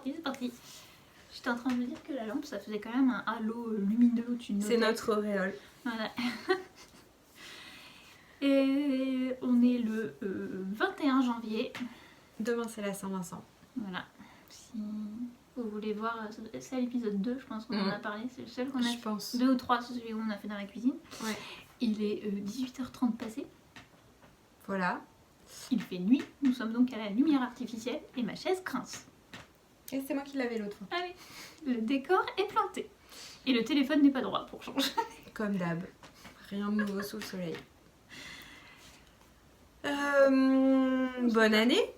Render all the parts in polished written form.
c'est parti. J'étais en train de me dire que la lampe, ça faisait quand même un halo lumineux au-dessus de nos C'est têtes. notre auréole. Voilà. Et on est le 21 janvier. Demain, c'est la Saint-Vincent. Voilà. Si vous voulez voir, c'est à l'épisode 2, je pense qu'on en a parlé. C'est le seul qu'on a Je fait. pense. 2 ou 3, c'est celui où on a fait dans la cuisine. Ouais. Il est 18h30 passé. Voilà. Il fait nuit. Nous sommes donc à la lumière artificielle et ma chaise grince. Et c'est moi qui l'avais l'autre fois. Allez, le décor est planté. Et le téléphone n'est pas droit pour changer. Comme d'hab. Rien de nouveau sous le soleil. Bonne année.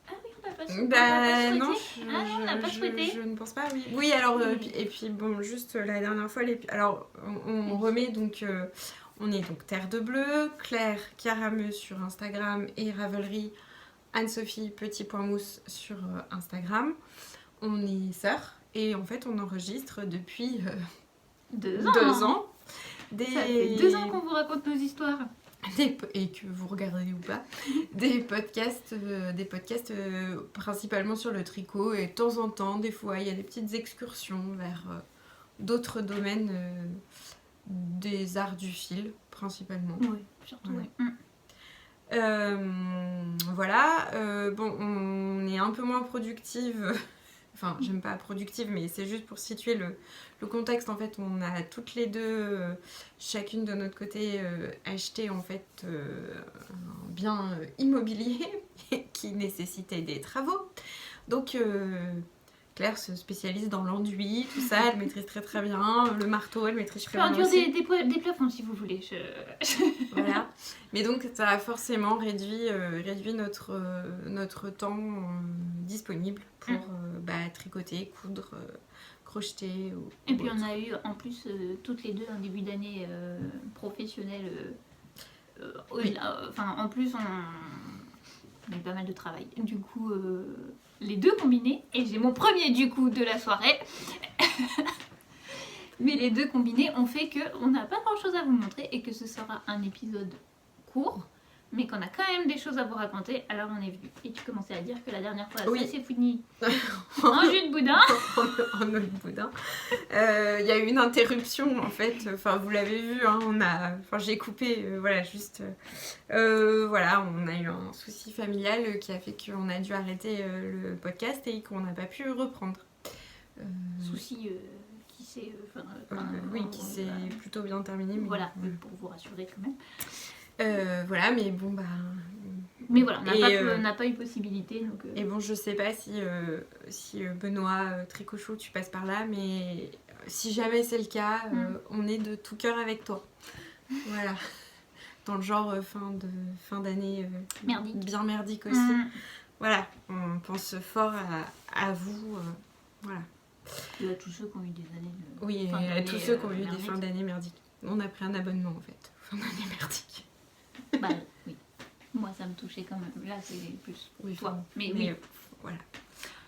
Ah oui, on n'a pas souhaité. Non, on n'a pas souhaité. je ne pense pas, oui. Oui, alors, et puis bon, juste la dernière fois, alors on remet donc, on est donc Terre de Bleu, Claire Carameux sur Instagram et Ravelry, Anne-Sophie Petit Point Mousse sur Instagram. On est sœurs et en fait on enregistre depuis 2 ans. Ça fait 2 ans qu'on vous raconte nos histoires. Et que vous regardez ou pas, des podcasts principalement sur le tricot, et de temps en temps, des fois, il y a des petites excursions vers d'autres domaines des arts du fil, principalement. Oui, surtout, voilà. Voilà, bon, on est un peu moins productive. Enfin, j'aime pas productive, mais c'est juste pour situer le contexte. En fait, on a toutes les deux, chacune de notre côté, acheté en fait un bien immobilier qui nécessitait des travaux. Donc, Claire se spécialise dans l'enduit, tout ça, elle maîtrise très très bien. Le marteau, elle maîtrise très bien aussi. Je peux enduire des plafonds si vous voulez. Voilà. Mais donc, ça a forcément réduit notre temps disponible pour tricoter, coudre, crocheter. Et puis, on a eu en plus toutes les deux un début d'année professionnel. Oui. En plus, on a eu pas mal de travail. Du coup, les deux combinés, et j'ai mon premier du coup de la soirée. Mais les deux combinés ont fait qu'on n'a pas grand chose à vous montrer et que ce sera un épisode court, mais qu'on a quand même des choses à vous raconter. Alors on est venu. Et tu commençais à dire que la dernière fois, oui. ça s'est fini en jus de boudin. En eau de boudin. Il y a eu une interruption en fait. Enfin, vous l'avez vu, hein, j'ai coupé, voilà, on a eu un souci familial qui a fait qu'on a dû arrêter le podcast et qu'on n'a pas pu reprendre. Souci qui s'est... qui s'est plutôt bien terminé. Mais voilà, pour vous rassurer quand même. Voilà, mais bon, bah... Mais voilà, on n'a pas eu possibilité. Donc, Et bon, je sais pas si Benoît Tricochot, tu passes par là, mais si jamais c'est le cas, on est de tout cœur avec toi. Voilà. Dans le genre fin d'année merdique. Bien merdique aussi. Voilà, on pense fort à vous. Voilà. Et à tous ceux qui ont eu des années... Oui, et à tous ceux qui ont eu des fins d'année merdiques. On a pris un abonnement en fait. Fin d'année merdique. Bah oui. Moi ça me touchait quand même. Là c'est plus toi. Mais oui. Voilà.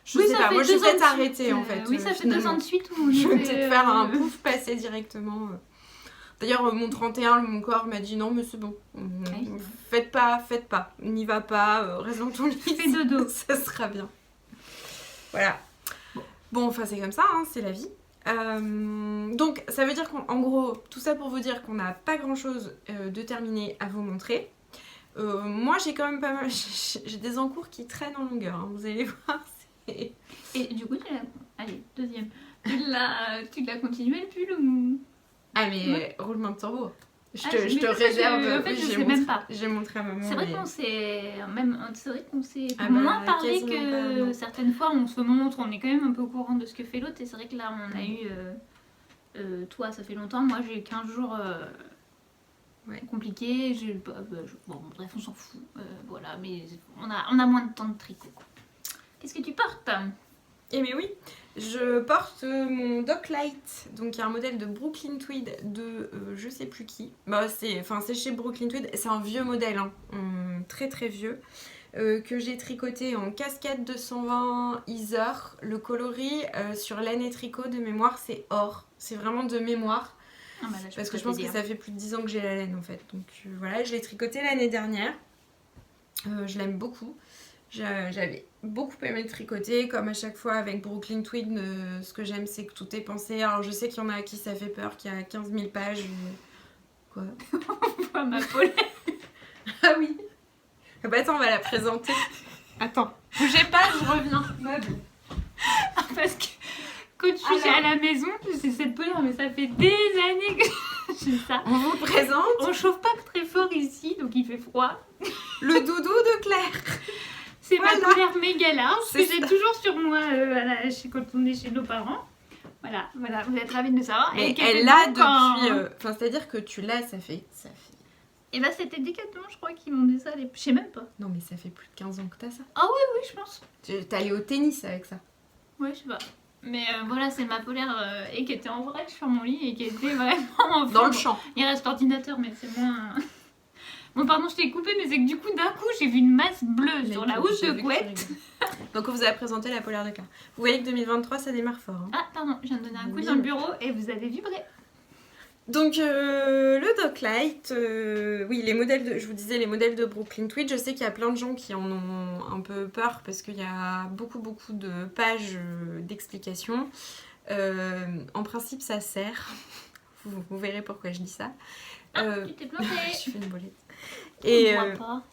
Je sais pas, moi je vais peut-être arrêter en fait. Oui, ça fait 2 ans de suite où je vais peut-être faire un pouf passer directement. D'ailleurs, mon 31, mon corps m'a dit non, mais c'est bon. Faites pas. N'y va pas, reste dans ton lit. Fais dodo. Ça sera bien. Voilà. Bon, enfin, c'est comme ça, hein, c'est la vie. Donc, ça veut dire qu'en gros, tout ça pour vous dire qu'on n'a pas grand-chose de terminé à vous montrer. Moi, j'ai quand même pas mal... J'ai des encours qui traînent en longueur, hein, vous allez voir. Et du coup, allez, deuxième. Tu l'as continué le pull ou... Ah mais roulement de tambour. Je te réserve. En fait, je sais même pas. J'ai montré à maman. C'est vrai qu'on s'est moins parlé que certaines fois. On se montre, on est quand même un peu au courant de ce que fait l'autre. Et c'est vrai que là, on a eu... toi, ça fait longtemps. Moi, j'ai eu 15 jours compliqués. Bon, bref, on s'en fout. Voilà, mais on a moins de temps de tricot. Qu'est-ce que tu portes ? Eh mais oui, je porte mon Doc Light, donc il y a un modèle de Brooklyn Tweed de je sais plus qui. Bah c'est chez Brooklyn Tweed, c'est un vieux modèle, hein, très très vieux, que j'ai tricoté en cascade 220 Isor. Le coloris sur laine et tricot de mémoire c'est or, c'est vraiment de mémoire. Ah bah là, parce que je pense que ça fait plus de 10 ans que j'ai la laine en fait. Donc voilà, je l'ai tricoté l'année dernière, je l'aime beaucoup. J'avais beaucoup aimé le tricoter, comme à chaque fois avec Brooklyn Tweed, ce que j'aime c'est que tout est pensé. Alors je sais qu'il y en a à qui ça fait peur, qu'il y a 15 000 pages. Quoi? On voit ma polaire. Ah oui. Ah bah attends, on va la présenter. Attends, bougez pas, je reviens. Meuble. Parce que quand je suis à la maison, j'ai cette polaire, mais ça fait des années que j'ai ça. On vous présente. On chauffe pas très fort ici, donc il fait froid. Le doudou de Claire. C'est ma polaire méga large, que C'est j'ai ça. toujours sur moi quand on est chez nos parents. Voilà, vous êtes ravis de le savoir. Mais Et qu'elle elle l'a fait donc en- depuis... Enfin, c'est-à-dire que tu l'as, ça fait... Et bah c'était Decathlon, je crois, qui m'ont dit ça. Je sais même pas. Non, mais ça fait plus de 15 ans que t'as ça. Ah oui, je pense. T'es allée au tennis avec ça. Ouais, je sais pas. Mais voilà, c'est ma polaire et qui était en vrac sur mon lit et qui était vraiment en Dans le fond. champ. Il reste l'ordinateur, mais c'est moins... Bon, pardon, je t'ai coupé, mais c'est que du coup, d'un coup, j'ai vu une masse bleue sur la housse de couette. Donc on vous a présenté la polaire de Claire. Vous voyez que 2023, ça démarre fort. Hein. Ah, pardon, je viens de donner un coup Oui. dans le bureau et vous avez vibré. Donc le Doclight, oui, les modèles de, je vous disais les modèles de Brooklyn Tweed, je sais qu'il y a plein de gens qui en ont un peu peur parce qu'il y a beaucoup de pages d'explications. En principe ça sert, vous verrez pourquoi je dis ça. Ah, tu t'es plantée. Je fais une bolette. Et on voit pas.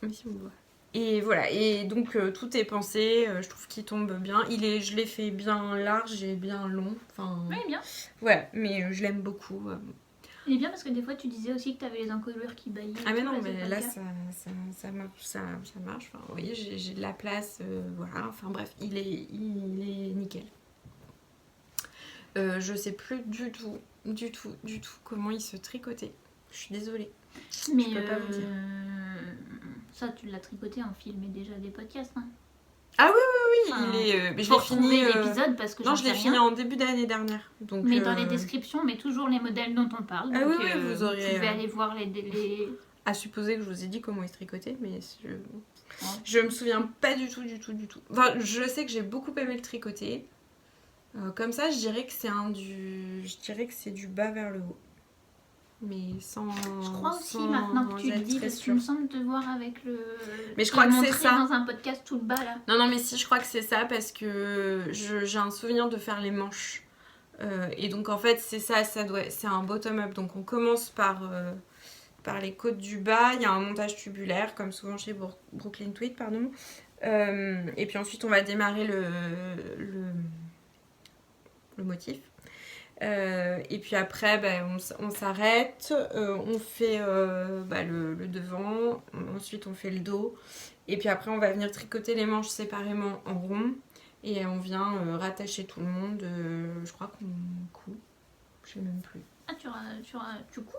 Oui, si on voit. Et voilà, et donc tout est pensé, je trouve qu'il tombe bien. Je l'ai fait bien large et bien long. Enfin, Oui, bien. voilà, mais je l'aime beaucoup. Il est bien parce que des fois, tu disais aussi que tu avais les encolures qui baillaient. Ah mais et tout, non, c'est mais pas là le cas. ça marche, ça marche. Enfin, vous voyez, j'ai de la place, voilà. Enfin bref, il est nickel. Je sais plus du tout comment il se tricotait. Je suis désolée. Mais je peux pas vous dire. Ça, tu l'as tricoté en filmé déjà des podcasts. Hein. Ah oui, Enfin, il est. Mais je faut l'ai fini. retrouver l'épisode parce que Non, j'en je sais l'ai fini rien. en début d'année dernière. Donc, Mais dans les descriptions, on met toujours les modèles dont on parle. Ah donc, oui, vous aurez, pouvez aller voir les... à supposer que je vous ai dit comment il se tricotait, mais Ouais. je me souviens pas du tout. Enfin, je sais que j'ai beaucoup aimé le tricoter. Comme ça, je dirais que c'est du bas vers le haut. Mais sans. Je crois aussi sans maintenant que tu le être dis, très parce qu'il sûre. me semble te voir avec le... Mais je tu crois l'as que c'est montré ça. dans un podcast tout le bas là. Non, mais si, je crois que c'est ça parce que j'ai un souvenir de faire les manches. Et donc, en fait, c'est ça, c'est un bottom-up. Donc, on commence par les côtes du bas. Il y a un montage tubulaire, comme souvent chez Brooklyn Tweed, pardon. Et puis ensuite, on va démarrer le motif. Et puis après, on s'arrête, on fait le devant, ensuite on fait le dos, et puis après on va venir tricoter les manches séparément en rond, et on vient rattacher tout le monde, je crois qu'on coud, je sais même plus. Ah, tu couds?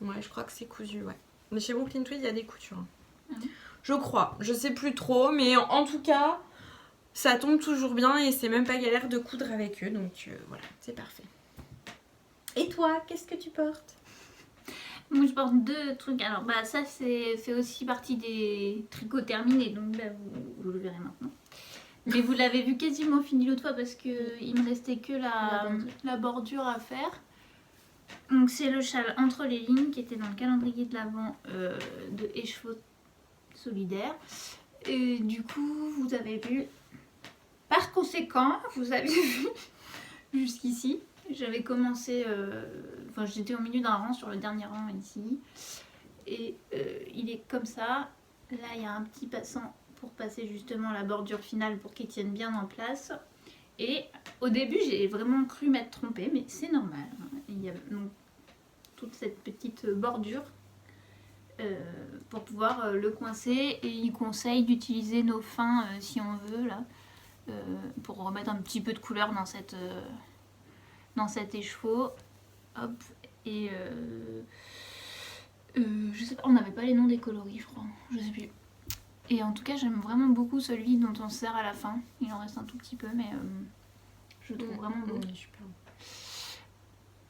Ouais, je crois que c'est cousu, ouais. Mais chez Brooklyn Tweed, il y a des coutures. Hein. Ah bon. Je crois, je sais plus trop, mais en tout cas, ça tombe toujours bien, et c'est même pas galère de coudre avec eux, donc voilà, c'est parfait. Et toi, qu'est-ce que tu portes? Moi je porte deux trucs. Alors ça c'est fait aussi partie des tricots terminés, donc là vous le verrez maintenant. Mais vous l'avez vu quasiment fini l'autre fois parce que il me restait que la bordure à faire. Donc c'est le châle entre les lignes qui était dans le calendrier de l'Avent de Écheveau Solidaire. Et du coup vous avez vu, par conséquent vous avez vu jusqu'ici. J'avais commencé, enfin j'étais au milieu d'un rang sur le dernier rang ici, et il est comme ça. Là il y a un petit passant pour passer justement la bordure finale pour qu'il tienne bien en place. Et au début j'ai vraiment cru m'être trompée, mais c'est normal. Il y a donc toute cette petite bordure pour pouvoir le coincer, et il conseille d'utiliser nos fins si on veut là, pour remettre un petit peu de couleur dans cet écheveau. Hop, et je sais pas, on n'avait pas les noms des coloris, je crois, je sais plus. Et en tout cas, j'aime vraiment beaucoup celui dont on sert à la fin. Il en reste un tout petit peu, mais je le trouve vraiment beau. Super.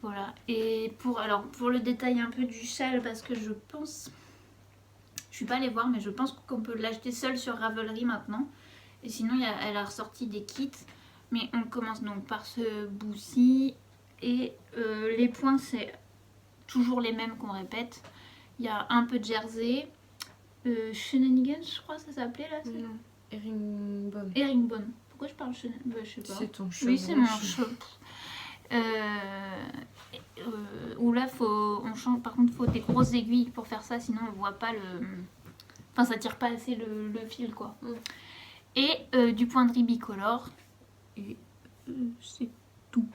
Voilà. Et pour le détail un peu du châle, parce que je pense, je suis pas allée voir, mais je pense qu'on peut l'acheter seul sur Ravelry maintenant. Et sinon, elle a ressorti des kits. Mais on commence donc par ce bout-ci. Et les points, c'est toujours les mêmes qu'on répète. Il y a un peu de jersey. Shenanigans, je crois que ça s'appelait là. Herringbone. Pourquoi je parle Chanel? Je sais pas. C'est ton cheveu. Oui, c'est mon cheveu. Où là, on change. Par contre, il faut des grosses aiguilles pour faire ça, sinon on voit pas le. Enfin, ça tire pas assez le fil, quoi. Et du pointerie bicolore. Et c'est tout.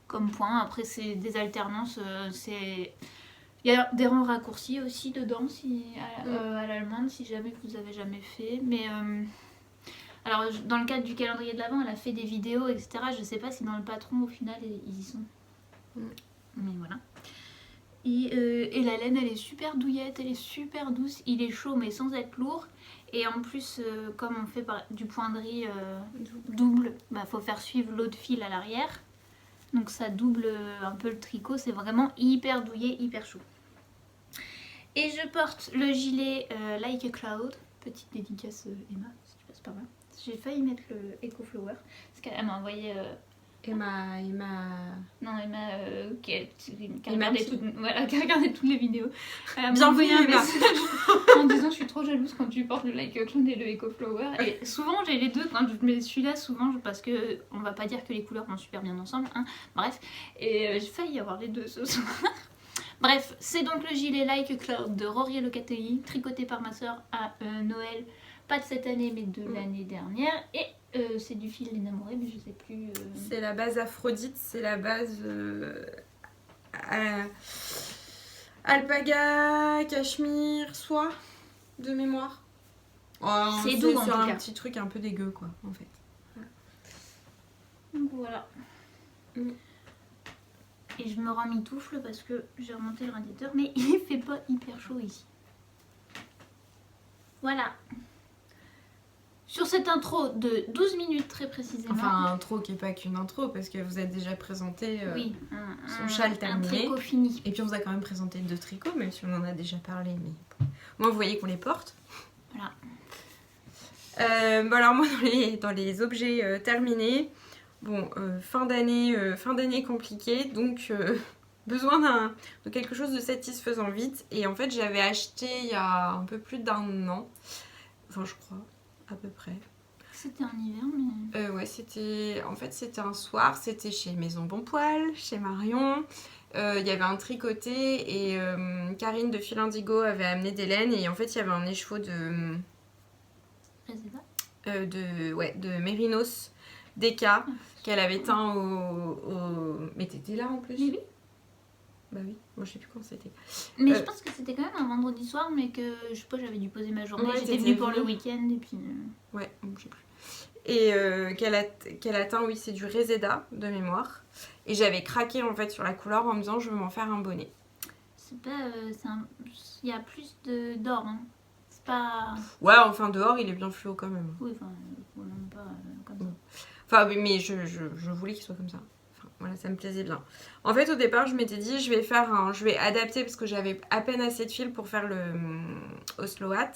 Comme point. Après, c'est des alternances. Il y a des rangs raccourcis aussi dedans, à l'allemande, si jamais vous avez jamais fait. Mais alors, dans le cadre du calendrier de l'Avent, elle a fait des vidéos, etc. Je sais pas si dans le patron, au final, ils y sont. Mais voilà. Et la laine, elle est super douillette, elle est super douce. Il est chaud, mais sans être lourd. Et en plus, comme on fait du pointerie double, faut faire suivre l'autre fil à l'arrière. Donc ça double un peu le tricot. C'est vraiment hyper douillet, hyper chaud. Et je porte le gilet Like a Cloud. Petite dédicace Emma, si tu passes par là. J'ai failli mettre le Eco Flower. Parce qu'elle m'a envoyé... Emma... Non, Emma qui a regardé toutes les vidéos. Elle m'a envoyé un message en disant je suis trop jalouse quand tu portes le Like a Cloud et le Eco Flower. Et souvent j'ai les deux, quand je mets celui-là souvent parce que on va pas dire que les couleurs vont super bien ensemble. Hein. Bref, et j'ai failli avoir les deux ce soir. Bref, c'est donc le gilet Like a Cloud de Rory Locatelli, tricoté par ma soeur à Noël. Pas de cette année, mais de l'année dernière. Et c'est du fil énamoré, mais je sais plus... C'est la base Aphrodite, c'est la base... alpaga, cachemire, soie, de mémoire. C'est doux en tout cas. C'est un petit truc un peu dégueu, quoi, en fait. Donc voilà. Et je me rends mitoufle parce que j'ai remonté le radiateur, mais il fait pas hyper chaud ici. Voilà. Sur cette intro de 12 minutes très précisément. Enfin, intro qui n'est pas qu'une intro, parce que vous êtes déjà présenté son châle terminé. Un tricot fini. Et puis on vous a quand même présenté 2 tricots, même si on en a déjà parlé. Mais moi, vous voyez qu'on les porte. Voilà. Alors moi, dans les objets terminés, bon, fin d'année compliquée, donc besoin de quelque chose de satisfaisant vite. Et en fait, j'avais acheté il y a un peu plus d'1 an, enfin je crois, à peu près. C'était en hiver, mais... ouais, c'était un soir, c'était chez Maison Bon Poil, chez Marion. Il y avait un tricoté et Karine de Fil Indigo avait amené des laines et en fait il y avait un écheveau de... de Mérinos Deka qu'elle avait teint au... Mais t'étais là en plus? Oui. Bah oui, moi je sais plus quand c'était. Mais je pense que c'était quand même un vendredi soir, mais que je sais pas, j'avais dû poser ma journée. Ouais, j'étais venue pour le week-end et puis... Ouais, je sais plus. Et qu'elle a teint, oui, c'est du Reseda de mémoire. Et j'avais craqué en fait sur la couleur en me disant je veux m'en faire un bonnet. C'est pas... Il y a plus d'or, hein. C'est pas... Ouais, enfin dehors il est bien fluo quand même. Oui, enfin, même pas comme ça. Enfin, mais je voulais qu'il soit comme ça. Voilà, ça me plaisait bien. En fait, au départ, je m'étais dit, je vais adapter parce que j'avais à peine assez de fil pour faire le Oslo Hat.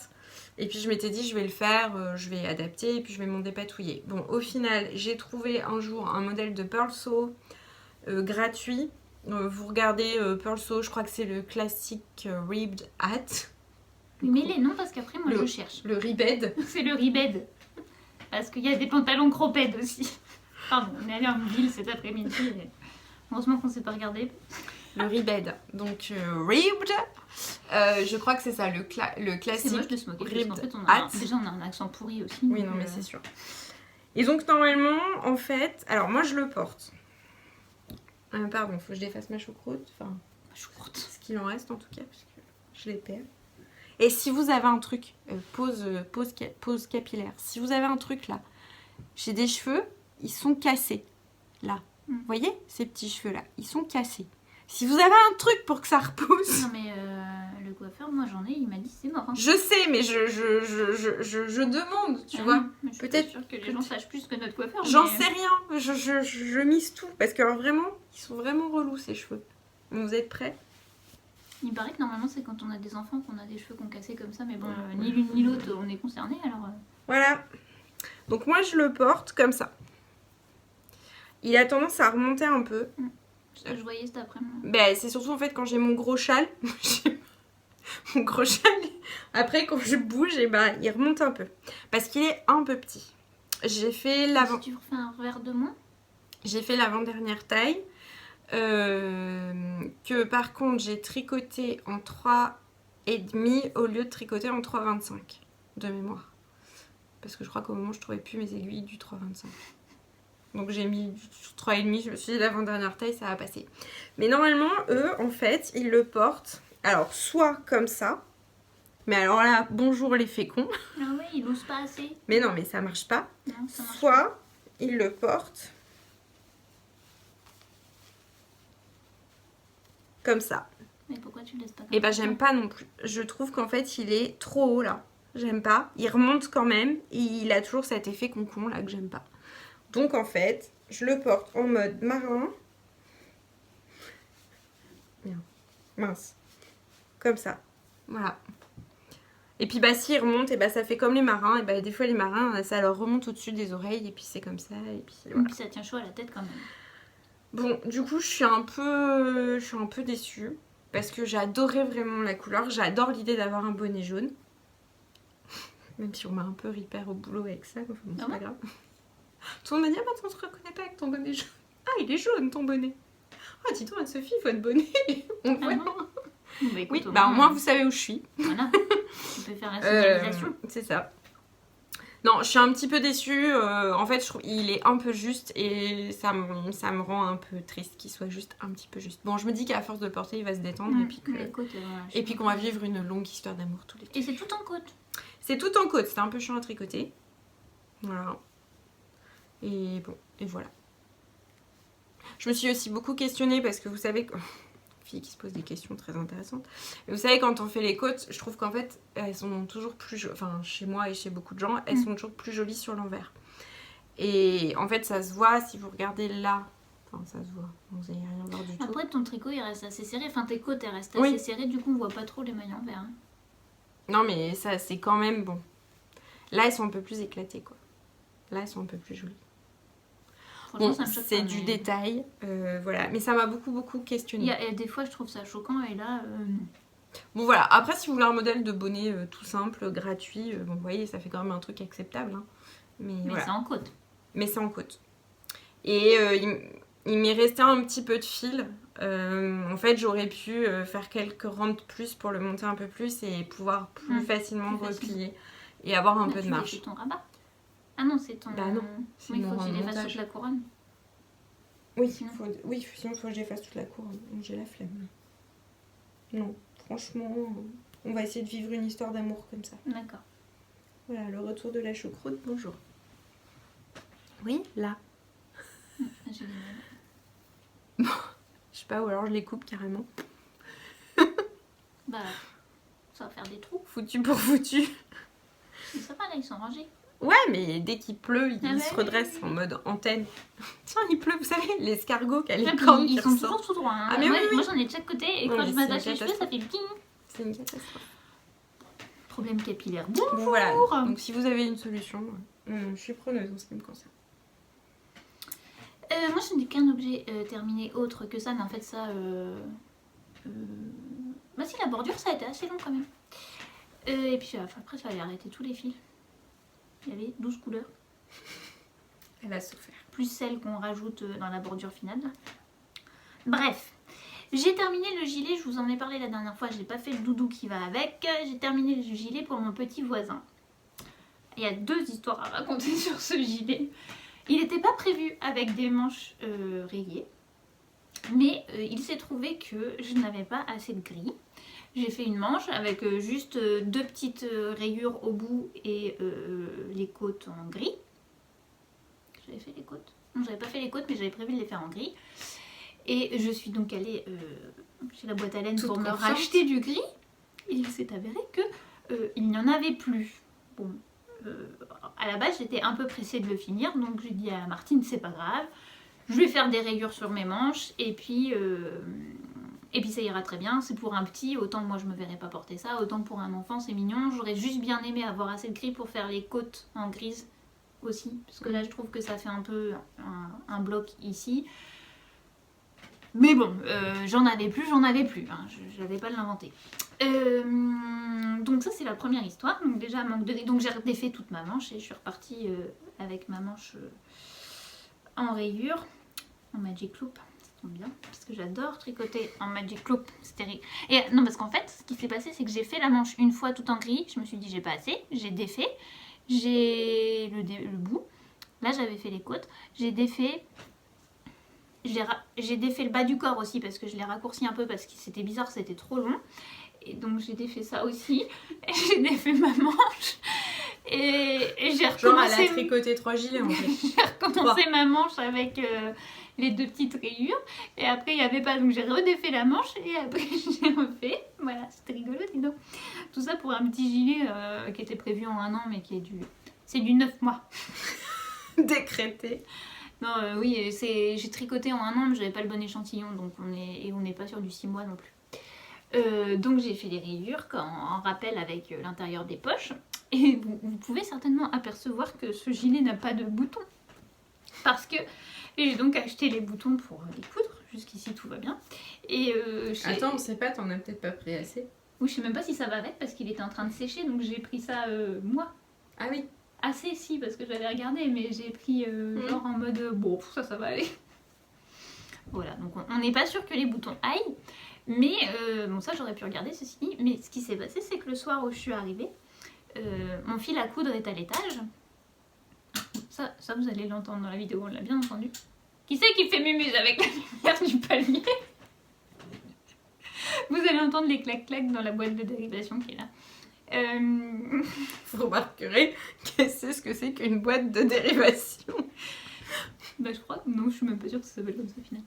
Et puis, je m'étais dit, je vais le faire, je vais adapter et puis je vais m'en dépatouiller. Bon, au final, j'ai trouvé un jour un modèle de Pearl Sew gratuit. Vous regardez Pearl Sew, je crois que c'est le classique Ribbed Hat. Mais les noms, parce qu'après, moi, je cherche. Le Ribbed. C'est le Ribbed. Parce qu'il y a des pantalons cropped aussi. Pardon, on est allé en ville cet après-midi. Heureusement qu'on ne s'est pas regardé. Le Ribbed. Donc, Ribbed. Je crois que c'est ça, le classique. C'est moche de se moquer. Ribbed parce qu'en fait, hat. Déjà, on a un accent pourri aussi. Oui, non, mais c'est sûr. Et donc, normalement, en fait... Alors, moi, je le porte. Pardon, faut que je défasse ma choucroute. Enfin, ma choucroute. Ce qu'il en reste, en tout cas, parce que je les perds. Et si vous avez un truc, pose capillaire. Si vous avez un truc, là, j'ai des cheveux... Ils sont cassés, là. Vous voyez, ces petits cheveux-là, ils sont cassés. Si vous avez un truc pour que ça repousse... Non, mais le coiffeur, moi, j'en ai, il m'a dit c'est mort. Hein. Je sais, mais je demande, tu vois. Peut-être sûr que les gens sachent plus que notre coiffeur. J'en sais rien, je mise tout. Parce que alors, vraiment, ils sont vraiment relous, ces cheveux. Vous êtes prêts? Il paraît que normalement, c'est quand on a des enfants qu'on a des cheveux qu'on cassait comme ça. Mais bon, ni l'une ni l'autre, on est concernés, alors... Voilà. Donc moi, je le porte comme ça. Il a tendance à remonter un peu. Ce que je voyais cet après-midi. Ben, c'est surtout en fait quand j'ai mon gros châle. mon crochet, après quand je bouge, et bah, il remonte un peu. Parce qu'il est un peu petit. J'ai fait Si tu refais un revers de moins. J'ai fait l'avant-dernière taille. Que par contre j'ai tricoté en 3,5 au lieu de tricoter en 3,25 de mémoire. Parce que je crois qu'au moment je trouvais plus mes aiguilles du 3,25. Donc j'ai mis 3,5, je me suis dit l'avant-dernière taille ça va passer. Mais normalement eux en fait ils le portent, alors soit comme ça, mais alors là bonjour les féconds. Ah ouais, ils n'osent pas assez. Mais non mais ça marche pas. Non, ça marche soit pas. ils le portent comme ça. Mais pourquoi tu le laisses pas comme Et bah ça? j'aime pas non plus. Je trouve qu'en fait il est trop haut là. J'aime pas. Il remonte quand même. Et il a toujours cet effet concon là que j'aime pas. Donc en fait, je le porte en mode marin. Merde. Mince. Comme ça. Voilà. Et puis bah s'il remonte, et bah ça fait comme les marins. Et bah des fois les marins, ça leur remonte au-dessus des oreilles. Et puis c'est comme ça. Et puis voilà. Et puis ça tient chaud à la tête quand même. Bon, du coup je suis un peu déçue. Parce que j'adorais vraiment la couleur. J'adore l'idée d'avoir un bonnet jaune. Même si on m'a un peu ripère au boulot avec ça. Enfin, bon, c'est pas grave. Tout le monde m'a dit, ah bah on se reconnaît pas avec ton bonnet jaune. Ah, il est jaune ton bonnet. Ah, dis-donc Anne-Sophie, votre bonnet. On voit. Bah, écoute, Oui, bah au moins vous savez où je suis. Voilà. Tu peux faire la signalisation. C'est ça. Non, je suis un petit peu déçue. En fait, je trouve il est un peu juste et ça me rend un peu triste qu'il soit juste un petit peu juste. Bon, je me dis qu'à force de le porter, il va se détendre et puis qu'on va vivre une longue histoire d'amour tous les deux. Et c'est tout en côte. C'est tout en côte. C'était un peu chiant à tricoter. Voilà. Et bon, et voilà. Je me suis aussi beaucoup questionnée parce que vous savez, fille qui se pose des questions très intéressantes. Et vous savez, quand on fait les côtes, je trouve qu'en fait, elles sont toujours plus, enfin chez moi et chez beaucoup de gens, elles sont toujours plus jolies sur l'envers. Et en fait, ça se voit si vous regardez là. Enfin, ça se voit. Vous n'allez rien voir du tout. Après, ton tricot il reste assez serré. Enfin, tes côtes elles restent assez serrées. Du coup, on voit pas trop les mailles envers. Hein. Non, mais ça, c'est quand même bon. Là, elles sont un peu plus éclatées, quoi. Là, elles sont un peu plus jolies. Bon, c'est du détail, voilà. Mais ça m'a beaucoup questionné. Et des fois, je trouve ça choquant et là... Bon, voilà. Après, si vous voulez un modèle de bonnet tout simple, gratuit, bon, vous voyez, ça fait quand même un truc acceptable. Hein. Mais voilà. C'est en côte. Mais c'est en côte. Et il m'est resté un petit peu de fil. En fait, j'aurais pu faire quelques rangs de plus pour le monter un peu plus et pouvoir plus facilement replier et avoir un peu de marge. C'est ton rabat. Ah non, c'est ton... Bah non, oui, il faut que tu les fasses toute la couronne. Oui, sinon il faut que je les fasse toute la couronne. J'ai la flemme. Non, franchement, on va essayer de vivre une histoire d'amour comme ça. D'accord. Voilà, le retour de la choucroute, bonjour. Oui, là. J'ai les mêmes. Bon, je sais pas, ou alors je les coupe carrément. Bah, ça va faire des trous. Foutu pour foutu. Mais ça va, là, ils sont rangés. Ouais, mais dès qu'il pleut, il se redresse en mode antenne. Tiens, il pleut, vous savez, l'escargot qui a les cornes ils sont toujours tout droit. Hein. Ah, mais moi, oui. Moi, j'en ai de chaque côté et quand je m'attache les cheveux, ça fait le ting. C'est une catastrophe. Problème capillaire. Bonjour. Bon, voilà. Donc, si vous avez une solution, je suis preneuse en ce qui me concerne. Moi, je n'ai qu'un objet terminé autre que ça, mais en fait, ça... Bah si, la bordure, ça a été assez long quand même. Et puis après, il fallait arrêter tous les fils. Il y avait 12 couleurs. Elle a souffert. Plus celles qu'on rajoute dans la bordure finale. Bref. J'ai terminé le gilet, je vous en ai parlé la dernière fois, je n'ai pas fait le doudou qui va avec. J'ai terminé le gilet pour mon petit voisin. Il y a 2 histoires à raconter sur ce gilet. Il n'était pas prévu avec des manches rayées. Mais il s'est trouvé que je n'avais pas assez de gris. J'ai fait une manche avec juste 2 petites rayures au bout et les côtes en gris. J'avais fait les côtes? Non, j'avais pas fait les côtes, mais j'avais prévu de les faire en gris. Et je suis donc allée chez la boîte à laine pour me racheter du gris. Et il s'est avéré qu'il n'y en avait plus. Bon, à la base, j'étais un peu pressée de le finir, donc j'ai dit à Martine, c'est pas grave. Je vais faire des rayures sur mes manches et puis ça ira très bien. C'est pour un petit, autant moi je me verrais pas porter ça, autant pour un enfant c'est mignon. J'aurais juste bien aimé avoir assez de gris pour faire les côtes en grise aussi. Parce que là je trouve que ça fait un peu un bloc ici. Mais bon, j'en avais plus, hein, je n'avais pas l'inventer. Donc ça c'est la première histoire. Donc déjà donc j'ai défait toute ma manche et je suis repartie avec ma manche en rayure, en Magic Loop. Ça tombe bien parce que j'adore tricoter en Magic Loop. C'était et non parce qu'en fait ce qui s'est passé c'est que j'ai fait la manche une fois tout en gris. Je me suis dit j'ai pas assez, j'ai défait, j'ai le bout. Là j'avais fait les côtes, j'ai défait. J'ai défait le bas du corps aussi parce que je l'ai raccourci un peu parce que c'était bizarre, c'était trop long. Et donc j'ai défait ça aussi. J'ai défait ma manche. Et j'ai recommencé... Genre elle a tricoté 3 gilets en fait. J'ai recommencé ma manche avec les 2 petites rayures. Et après il n'y avait pas, donc j'ai redéfait la manche et après j'ai refait. Voilà, c'était rigolo dis donc. Tout ça pour un petit gilet qui était prévu en 1 an mais qui est c'est du 9 mois. Décrété. Non, oui, j'ai tricoté en 1 an, mais j'avais pas le bon échantillon, donc on n'est pas sur du 6 mois non plus. Donc j'ai fait les rayures en rappel avec l'intérieur des poches. Et vous pouvez certainement apercevoir que ce gilet n'a pas de boutons. Parce que j'ai donc acheté les boutons pour les coudre. Jusqu'ici tout va bien. Et attends, on sait pas, t'en as peut-être pas pris assez. Oui, je sais même pas si ça va avec parce qu'il était en train de sécher, donc j'ai pris ça moi. Ah oui. Assez si parce que j'avais regardé mais j'ai pris genre en mode bon ça va aller. Voilà donc on n'est pas sûr que les boutons aillent mais bon ça j'aurais pu regarder ceci dit mais ce qui s'est passé c'est que le soir où je suis arrivée mon fil à coudre est à l'étage. Ça vous allez l'entendre dans la vidéo, on l'a bien entendu. Qui c'est qui fait mumuse avec la lumière du palier? Vous allez entendre les clac-clac dans la boîte de dérivation qui est là. Vous remarquerez qu'est-ce que c'est qu'une boîte de dérivation. Bah je crois, non je suis même pas sûre que ça s'appelle comme ça au final.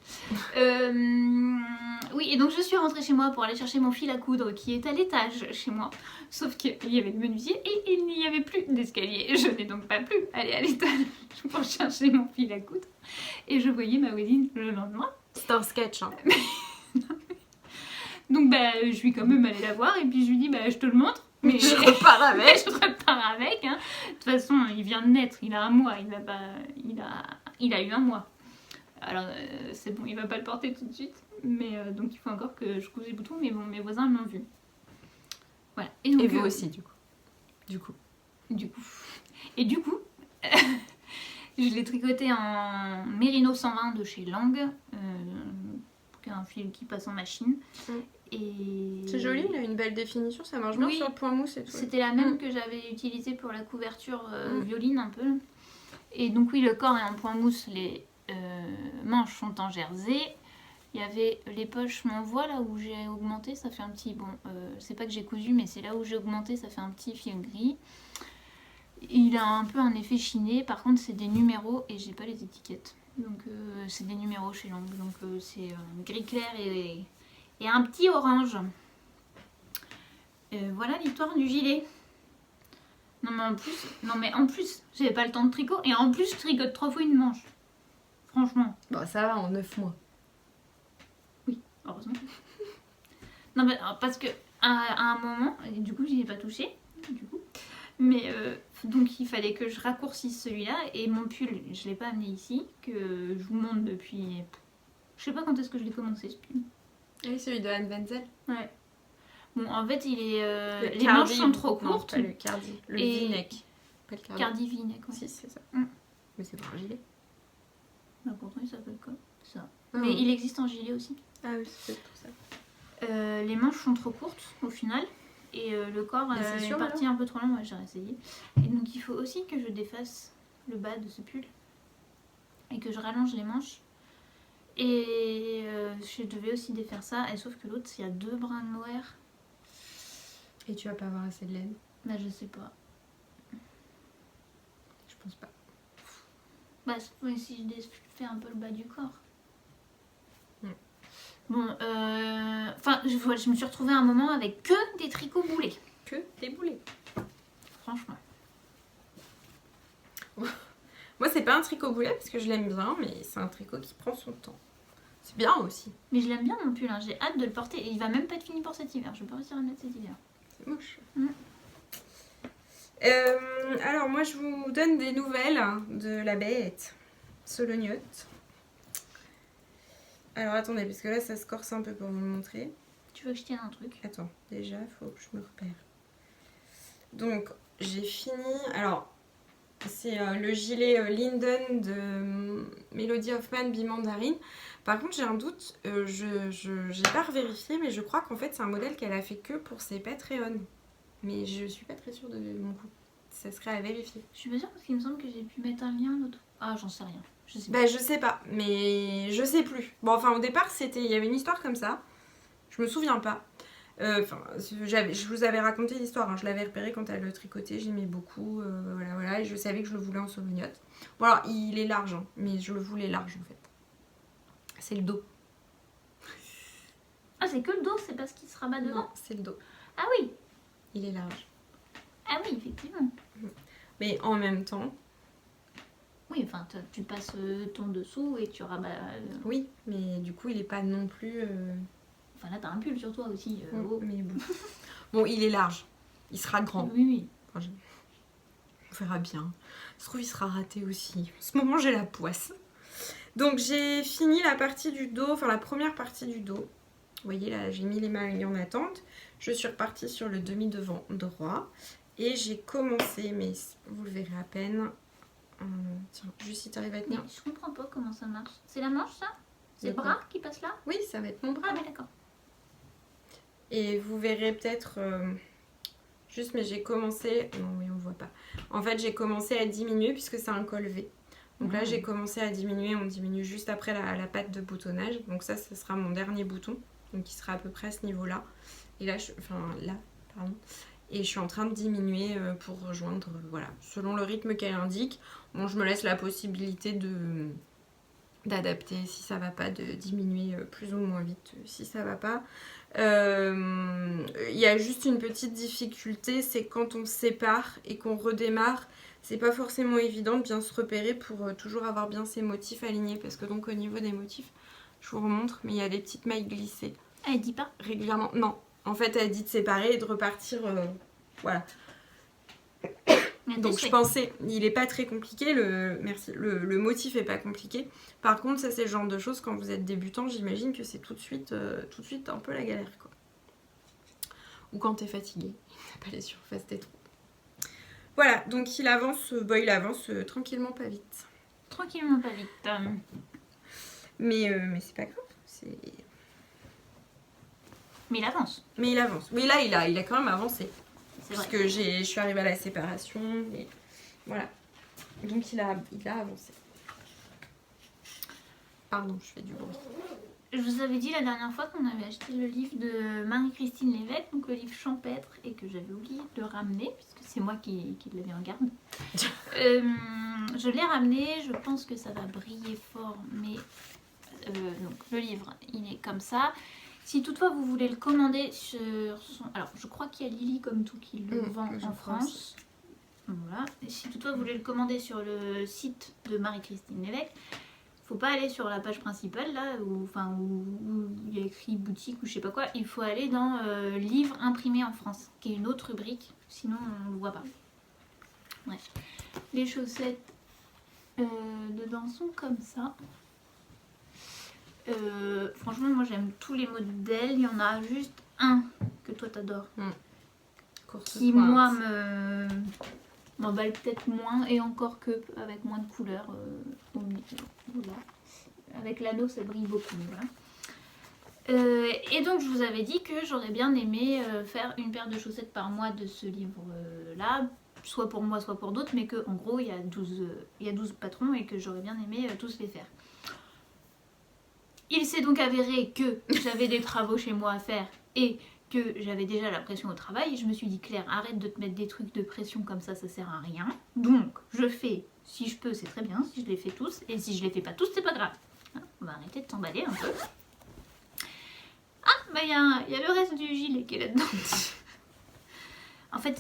Oui et donc je suis rentrée chez moi pour aller chercher mon fil à coudre qui est à l'étage chez moi. Sauf qu'il y avait le menuisier et il n'y avait plus d'escalier. Je n'ai donc pas pu aller à l'étage pour chercher mon fil à coudre. Et je voyais ma voisine le lendemain. C'est un sketch hein. Donc bah je suis quand même allée la voir et puis je lui dis bah je te le montre. Mais je repars avec. Je repars avec. Hein. De toute façon, il vient de naître, il a 1 mois, il a eu 1 mois. Alors c'est bon, il va pas le porter tout de suite. Mais donc il faut encore que je couse les boutons, mais bon, mes voisins l'ont vu. Voilà. Et, donc, et vous aussi du coup. Et du coup, je l'ai tricoté en Mérino 120 de chez Lang. Un fil qui passe en machine. Et... C'est joli, il a une belle définition, ça marche bien sur le point mousse et tout. C'était la même que j'avais utilisée pour la couverture violine un peu. Et donc oui, le corps est en point mousse, les manches sont en jersey. Il y avait les poches, on voit là où j'ai augmenté, ça fait un petit... Bon, c'est pas que j'ai cousu, mais c'est là où j'ai augmenté, ça fait un petit fil gris. Il a un peu un effet chiné, par contre c'est des numéros et j'ai pas les étiquettes. Donc c'est des numéros chez Lang, donc c'est gris clair et un petit orange. Voilà l'histoire du gilet. Non mais en plus, j'avais pas le temps de tricot et en plus je tricote 3 fois une manche. Franchement. Bon ça va en 9 mois. Oui, heureusement. Non mais parce que à un moment, et du coup j'y ai pas touché, du coup. Mais donc il fallait que je raccourcisse celui-là et mon pull, je l'ai pas amené ici, que je vous montre depuis... Je sais pas quand est-ce que je l'ai commencé ce pull. Ah oui, celui de Anne Wenzel. Ouais. Bon, en fait, il est... les manches sont trop courtes. Non, pas le cardi. Le v-neck. Pas le cardi. Cardi v-neck, ouais. Si, c'est ça. Mais c'est pas un gilet. Bah pourtant, il s'appelle quoi? Ça. Mais il existe en gilet aussi. Ah oui, c'est pour ça. Les manches sont trop courtes, au final. Et le corps est parti un peu trop long, ouais, j'ai essayé. Et donc il faut aussi que je défasse le bas de ce pull. Et que je rallonge les manches. Et je devais aussi défaire ça. Et sauf que l'autre, il y a 2 brins de mohair. Et tu vas pas avoir assez de laine? Bah je sais pas. Je pense pas. Bah si je défais un peu le bas du corps. Bon, enfin, je me suis retrouvée à un moment avec que des tricots boulés. Que des boulets. Franchement. Moi, c'est pas un tricot boulet parce que je l'aime bien, mais c'est un tricot qui prend son temps. C'est bien aussi. Mais je l'aime bien mon pull, hein. J'ai hâte de le porter. Et il va même pas être fini pour cet hiver. Je vais pas réussir à le mettre cet hiver. C'est moche. Alors, moi, je vous donne des nouvelles de la bête, Solognotte. Alors attendez, parce que là ça se corse un peu pour vous montrer. Tu veux que je tienne un truc? Attends, déjà il faut que je me repère. Donc j'ai fini. Alors c'est le gilet Linden de Melody Hoffman Bimandarine. Par contre j'ai un doute, j'ai pas revérifié, mais je crois qu'en fait c'est un modèle qu'elle a fait que pour ses Patreon. Mais je suis pas très sûre de mon coup. Ça serait à vérifier. Je suis pas sûre parce qu'il me semble que j'ai pu mettre un lien l'autre. Ah, j'en sais rien. Je sais pas, mais je sais plus. Bon, enfin au départ il y avait une histoire comme ça. Je me souviens pas. Je vous avais raconté l'histoire, hein. Je l'avais repéré quand elle le tricotait, j'aimais beaucoup, voilà, et je savais que je le voulais en solognotte. Bon alors, il est large, hein, mais je le voulais large en fait. C'est le dos. Ah, c'est que le dos, c'est parce qu'il se rabat devant? Non, c'est le dos. Ah oui. Il est large. Ah oui, effectivement. Mais en même temps... Oui, enfin, tu passes ton dessous et tu rabats... Oui, mais du coup, il est pas non plus... Enfin là, t'as un pull sur toi aussi. Mais bon. Bon, il est large. Il sera grand. Oui. Enfin, on verra bien. Ça se trouve, il sera raté aussi. En ce moment, j'ai la poisse. Donc, j'ai fini la partie du dos, enfin la première partie du dos. Vous voyez, là, j'ai mis les mailles en attente. Je suis repartie sur le demi-devant droit. Et j'ai commencé, mais vous le verrez à peine. Tiens, juste si tu arrives à tenir. Mais je comprends pas comment ça marche. C'est la manche, ça? C'est le bras qui passe là? Oui, ça va être mon bras. Ah, mais d'accord. Et vous verrez peut-être... juste, mais j'ai commencé... Non, mais on voit pas. En fait, j'ai commencé à diminuer puisque c'est un col V. Donc là, j'ai commencé à diminuer. On diminue juste après la patte de boutonnage. Donc ça sera mon dernier bouton. Donc il sera à peu près à ce niveau-là. Et là, pardon. Et je suis en train de diminuer pour rejoindre, voilà, selon le rythme qu'elle indique. Bon, je me laisse la possibilité d'adapter si ça va pas, de diminuer plus ou moins vite si ça va pas. Il y a juste une petite difficulté, c'est quand on se sépare et qu'on redémarre, c'est pas forcément évident de bien se repérer pour toujours avoir bien ses motifs alignés, parce que donc au niveau des motifs, je vous remontre, mais il y a des petites mailles glissées. Elle dit pas régulièrement? Non, en fait elle dit de séparer et de repartir, voilà. Donc je pensais, il est pas très compliqué, le motif est pas compliqué. Par contre, ça c'est le genre de choses, quand vous êtes débutant, j'imagine que c'est tout de suite un peu la galère, quoi. Ou quand t'es fatigué, t'as pas les surfaces des trous. Voilà, donc il avance tranquillement, pas vite. Tranquillement, pas vite. Mais c'est pas grave, Mais il avance. Mais il avance. Mais là, il a quand même avancé. Parce que je suis arrivée à la séparation. Et voilà. Donc il a avancé. Pardon, je fais du bruit. Je vous avais dit la dernière fois qu'on avait acheté le livre de Marie-Christine Lévesque, donc le livre Champêtre, et que j'avais oublié de le ramener, puisque c'est moi qui l'avais en garde. Je l'ai ramené, je pense que ça va briller fort, mais donc le livre, il est comme ça. Si toutefois vous voulez le commander sur son... Alors, je crois qu'il y a Lily comme tout qui le vend en France. Voilà. Et si toutefois vous voulez le commander sur le site de Marie-Christine Lévesque, faut pas aller sur la page principale là où il y a écrit boutique ou je sais pas quoi. Il faut aller dans livre imprimé en France, qui est une autre rubrique. Sinon on le voit pas. Bref. Les chaussettes dedans sont comme ça. Franchement, moi j'aime tous les modèles. Il y en a juste un que toi t'adores. Qui moi m'emballe peut-être moins, et encore que avec moins de couleurs au milieu. Voilà. Avec l'anneau ça brille beaucoup. Voilà. Et donc je vous avais dit que j'aurais bien aimé faire une paire de chaussettes par mois de ce livre là, soit pour moi soit pour d'autres, mais que en gros il y a 12 patrons et que j'aurais bien aimé tous les faire. Il s'est donc avéré que j'avais des travaux chez moi à faire et que j'avais déjà la pression au travail. Et je me suis dit, Claire, arrête de te mettre des trucs de pression comme ça sert à rien. Donc, je fais, si je peux, c'est très bien, si je les fais tous. Et si je les fais pas tous, c'est pas grave. Hein, on va arrêter de t'emballer un peu. Ah, bah il y a le reste du gilet qui est là-dedans. En fait,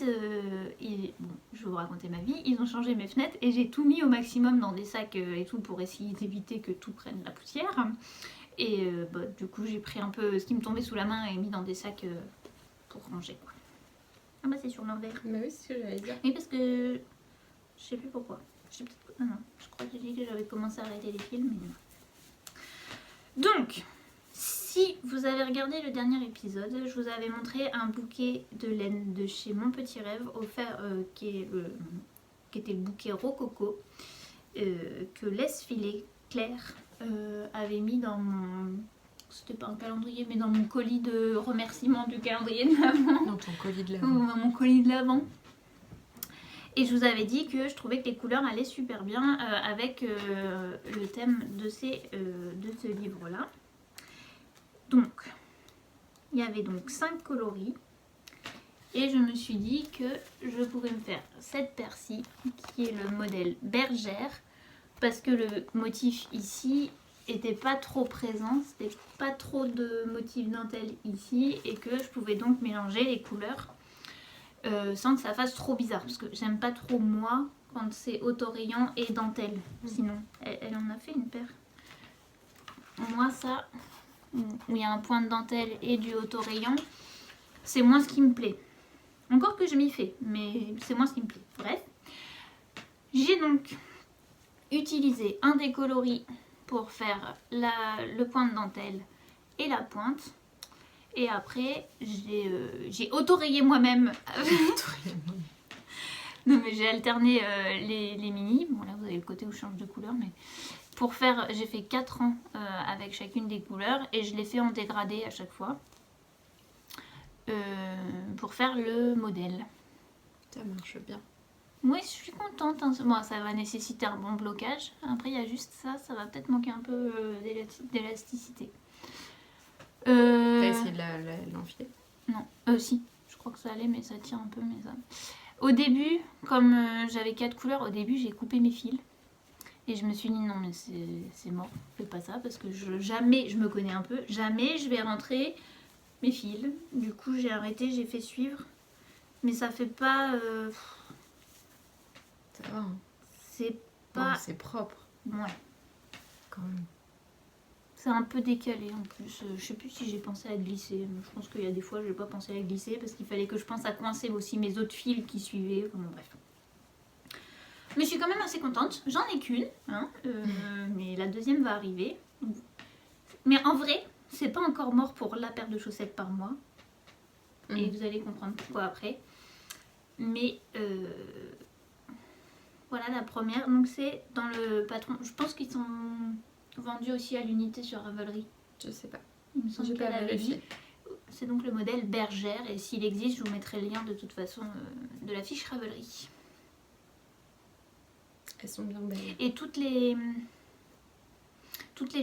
bon, je vais vous raconter ma vie. Ils ont changé mes fenêtres et j'ai tout mis au maximum dans des sacs et tout pour essayer d'éviter que tout prenne la poussière. Et du coup, j'ai pris un peu ce qui me tombait sous la main et mis dans des sacs pour ranger, quoi. Ah bah c'est sur l'envers. Bah oui, c'est ce que j'allais dire. Oui, parce que je sais plus pourquoi. Ah non, je crois que j'ai dit que j'avais commencé à arrêter les films. Mais... Donc, vous avez regardé le dernier épisode, je vous avais montré un bouquet de laine de chez Mon Petit Rêve offert, qui était le bouquet rococo que Laisse filer Claire avait mis dans mon... C'était pas un calendrier, mais dans mon colis de remerciement du calendrier de l'Avent. Dans ton colis de l'Avent. Ou dans mon colis de l'Avent. Et je vous avais dit que je trouvais que les couleurs allaient super bien avec le thème de ce livre-là. Donc, il y avait donc 5 coloris. Et je me suis dit que je pouvais me faire cette paire-ci, qui est le modèle bergère, parce que le motif ici était pas trop présent, c'était pas trop de motifs dentelle ici, et que je pouvais donc mélanger les couleurs sans que ça fasse trop bizarre, parce que j'aime pas trop moi quand c'est autorayant et dentelle. Sinon, elle en a fait une paire. Moi ça, où il y a un point de dentelle et du autorayant, c'est moins ce qui me plaît. Encore que je m'y fais, mais c'est moins ce qui me plaît. Bref, j'ai donc utilisé un des coloris pour faire le point de dentelle et la pointe. Et après, j'ai autorayé moi-même. Non mais j'ai alterné les mini. Bon là vous avez le côté où je change de couleur, mais pour faire, j'ai fait 4 rangs avec chacune des couleurs et je les fais en dégradé à chaque fois pour faire le modèle. Ça marche bien. Oui, je suis contente. Hein. Bon, ça va nécessiter un bon blocage. Après, il y a juste ça va peut-être manquer un peu d'élasticité. T'as essayé de l'enfiler? Non, si. Je crois que ça allait, mais ça tire un peu. Mais ça... Au début, comme j'avais 4 couleurs, au début, j'ai coupé mes fils. Et je me suis dit, non, mais c'est mort. Fais pas ça, parce que jamais, je me connais un peu, jamais je vais rentrer mes fils. Du coup, j'ai arrêté, j'ai fait suivre. Mais ça fait pas... Ça va, hein. C'est pas... Bon, c'est propre. Ouais. Quand même. C'est un peu décalé en plus. Je sais plus si j'ai pensé à glisser. Je pense qu'il y a des fois, je n'ai pas pensé à glisser parce qu'il fallait que je pense à coincer aussi mes autres fils qui suivaient. Bon, bref. Mais je suis quand même assez contente. J'en ai qu'une. Hein, mais la deuxième va arriver. Mais en vrai, c'est pas encore mort pour la paire de chaussettes par mois. Et vous allez comprendre pourquoi après. Mais... Voilà la première. Donc c'est dans le patron. Je pense qu'ils sont vendus aussi à l'unité sur Ravelry. Je sais pas. Il me semble qu'elle avait dit. C'est donc le modèle bergère. Et s'il existe, je vous mettrai le lien de toute façon de la fiche Ravelry. Elles sont bien belles. Et toutes les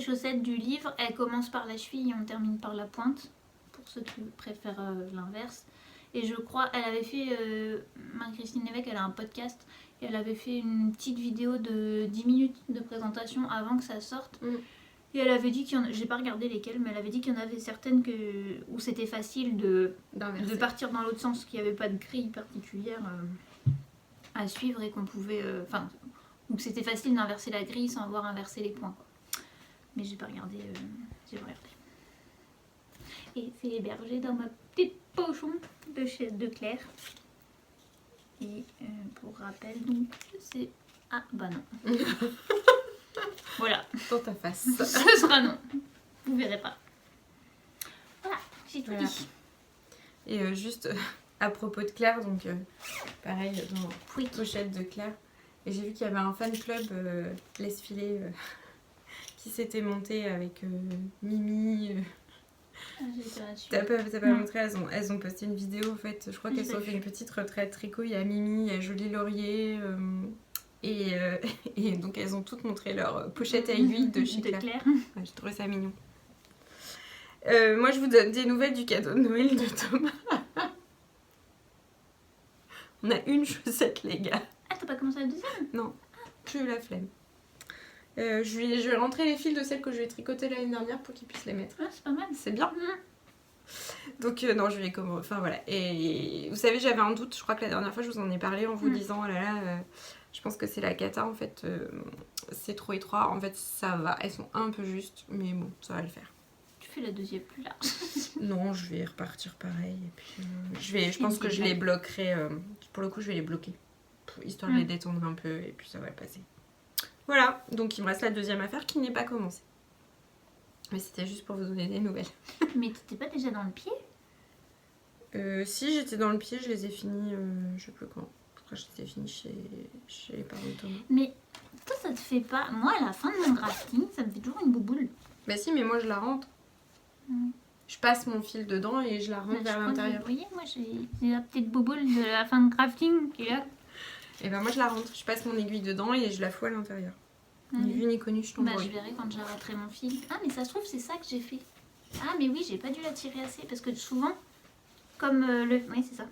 chaussettes du livre, elles commencent par la cheville et on termine par la pointe. Pour ceux qui préfèrent l'inverse. Et je crois, elle avait fait, Marie-Christine Lévesque, elle a un podcast, et elle avait fait une petite vidéo de 10 minutes de présentation avant que ça sorte. Et elle avait dit qu'il y en a, j'ai pas regardé lesquelles, mais elle avait dit qu'il y en avait certaines où c'était facile de partir dans l'autre sens, qu'il n'y avait pas de grille particulière à suivre et qu'on pouvait... ou que c'était facile d'inverser la grille sans avoir inversé les points. Quoi. Mais j'ai pas regardé. Et c'est hébergé dans ma petite pochon de Claire. Et pour rappel, donc c'est... Ah bah non. Voilà. Dans ta face. Ce sera non. Vous verrez pas. Voilà, j'ai tout dit. Et juste à propos de Claire, donc pareil, dans la pochette de Claire, et j'ai vu qu'il y avait un fan club Laisse filer qui s'était monté avec Mimi. T'as pas montré, elles ont posté une vidéo en fait. Je crois qu'elles ont fait une petite retraite tricot. Il y a Mimi, il y a Jolie Laurier et donc elles ont toutes montré leur pochette à aiguille de chez Claire. Ouais, j'ai trouvé ça mignon. Moi je vous donne des nouvelles du cadeau de Noël de Thomas. On a une chaussette les gars. Ah t'as pas commencé la deuxième? Non, j'ai eu la flemme. Je vais rentrer les fils de celles que je vais tricoter l'année dernière pour qu'ils puissent les mettre. Ah, c'est pas mal. C'est bien. Donc non, je vais comment. Enfin voilà. Et vous savez, j'avais un doute. Je crois que la dernière fois, je vous en ai parlé en vous disant oh là là, je pense que c'est la cata en fait. C'est trop étroit. En fait, ça va. Elles sont un peu justes, mais bon, ça va le faire. Tu fais la deuxième plus large. Non, je vais repartir pareil. Et puis je pense que je les bloquerai. Pour le coup, je vais les bloquer. Histoire de les détendre un peu et puis ça va le passer. Voilà, donc il me reste la deuxième affaire qui n'est pas commencée. Mais c'était juste pour vous donner des nouvelles. Mais t'étais pas déjà dans le pied? Si, j'étais dans le pied, je les ai finis, je sais plus quand. Pourquoi je les ai finis chez les parents de Thomas. Mais toi, ça te fait pas... Moi, à la fin de mon grafting, ça me fait toujours une bouboule. Bah si, mais moi je la rentre. Je passe mon fil dedans et je la rentre vers l'intérieur. Vous voyez, moi j'ai la petite bouboule de la fin de grafting qui est là. Et ben moi je la rentre, je passe mon aiguille dedans et je la fous à l'intérieur. Ni vu ni connu, je tombe. Bah je verrai quand j'arrêterai mon fil. Ah mais ça se trouve c'est ça que j'ai fait. Ah mais oui, j'ai pas dû la tirer assez parce que souvent, comme oui c'est ça.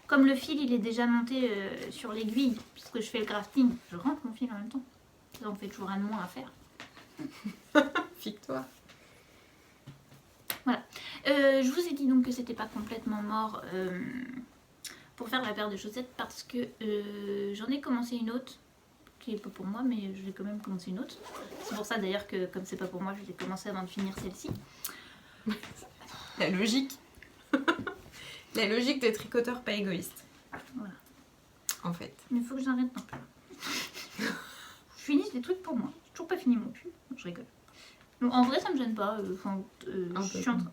Comme le fil il est déjà monté sur l'aiguille, puisque je fais le grafting, je rentre mon fil en même temps. Ça en fait toujours un de moins à faire. Fique-toi. Voilà. Je vous ai dit donc que c'était pas complètement mort pour faire la paire de chaussettes parce que j'en ai commencé une autre qui est pas pour moi, mais je vais quand même commencer une autre. C'est pour ça d'ailleurs que comme c'est pas pour moi, je l'ai commencé avant de finir celle-ci. La logique. La logique des tricoteurs pas égoïstes. Voilà. En fait. Mais il faut que j'arrête non plus. Je finisse des trucs pour moi. J'ai toujours pas fini mon cul. Je rigole. Donc, en vrai, ça me gêne pas. Je suis en train.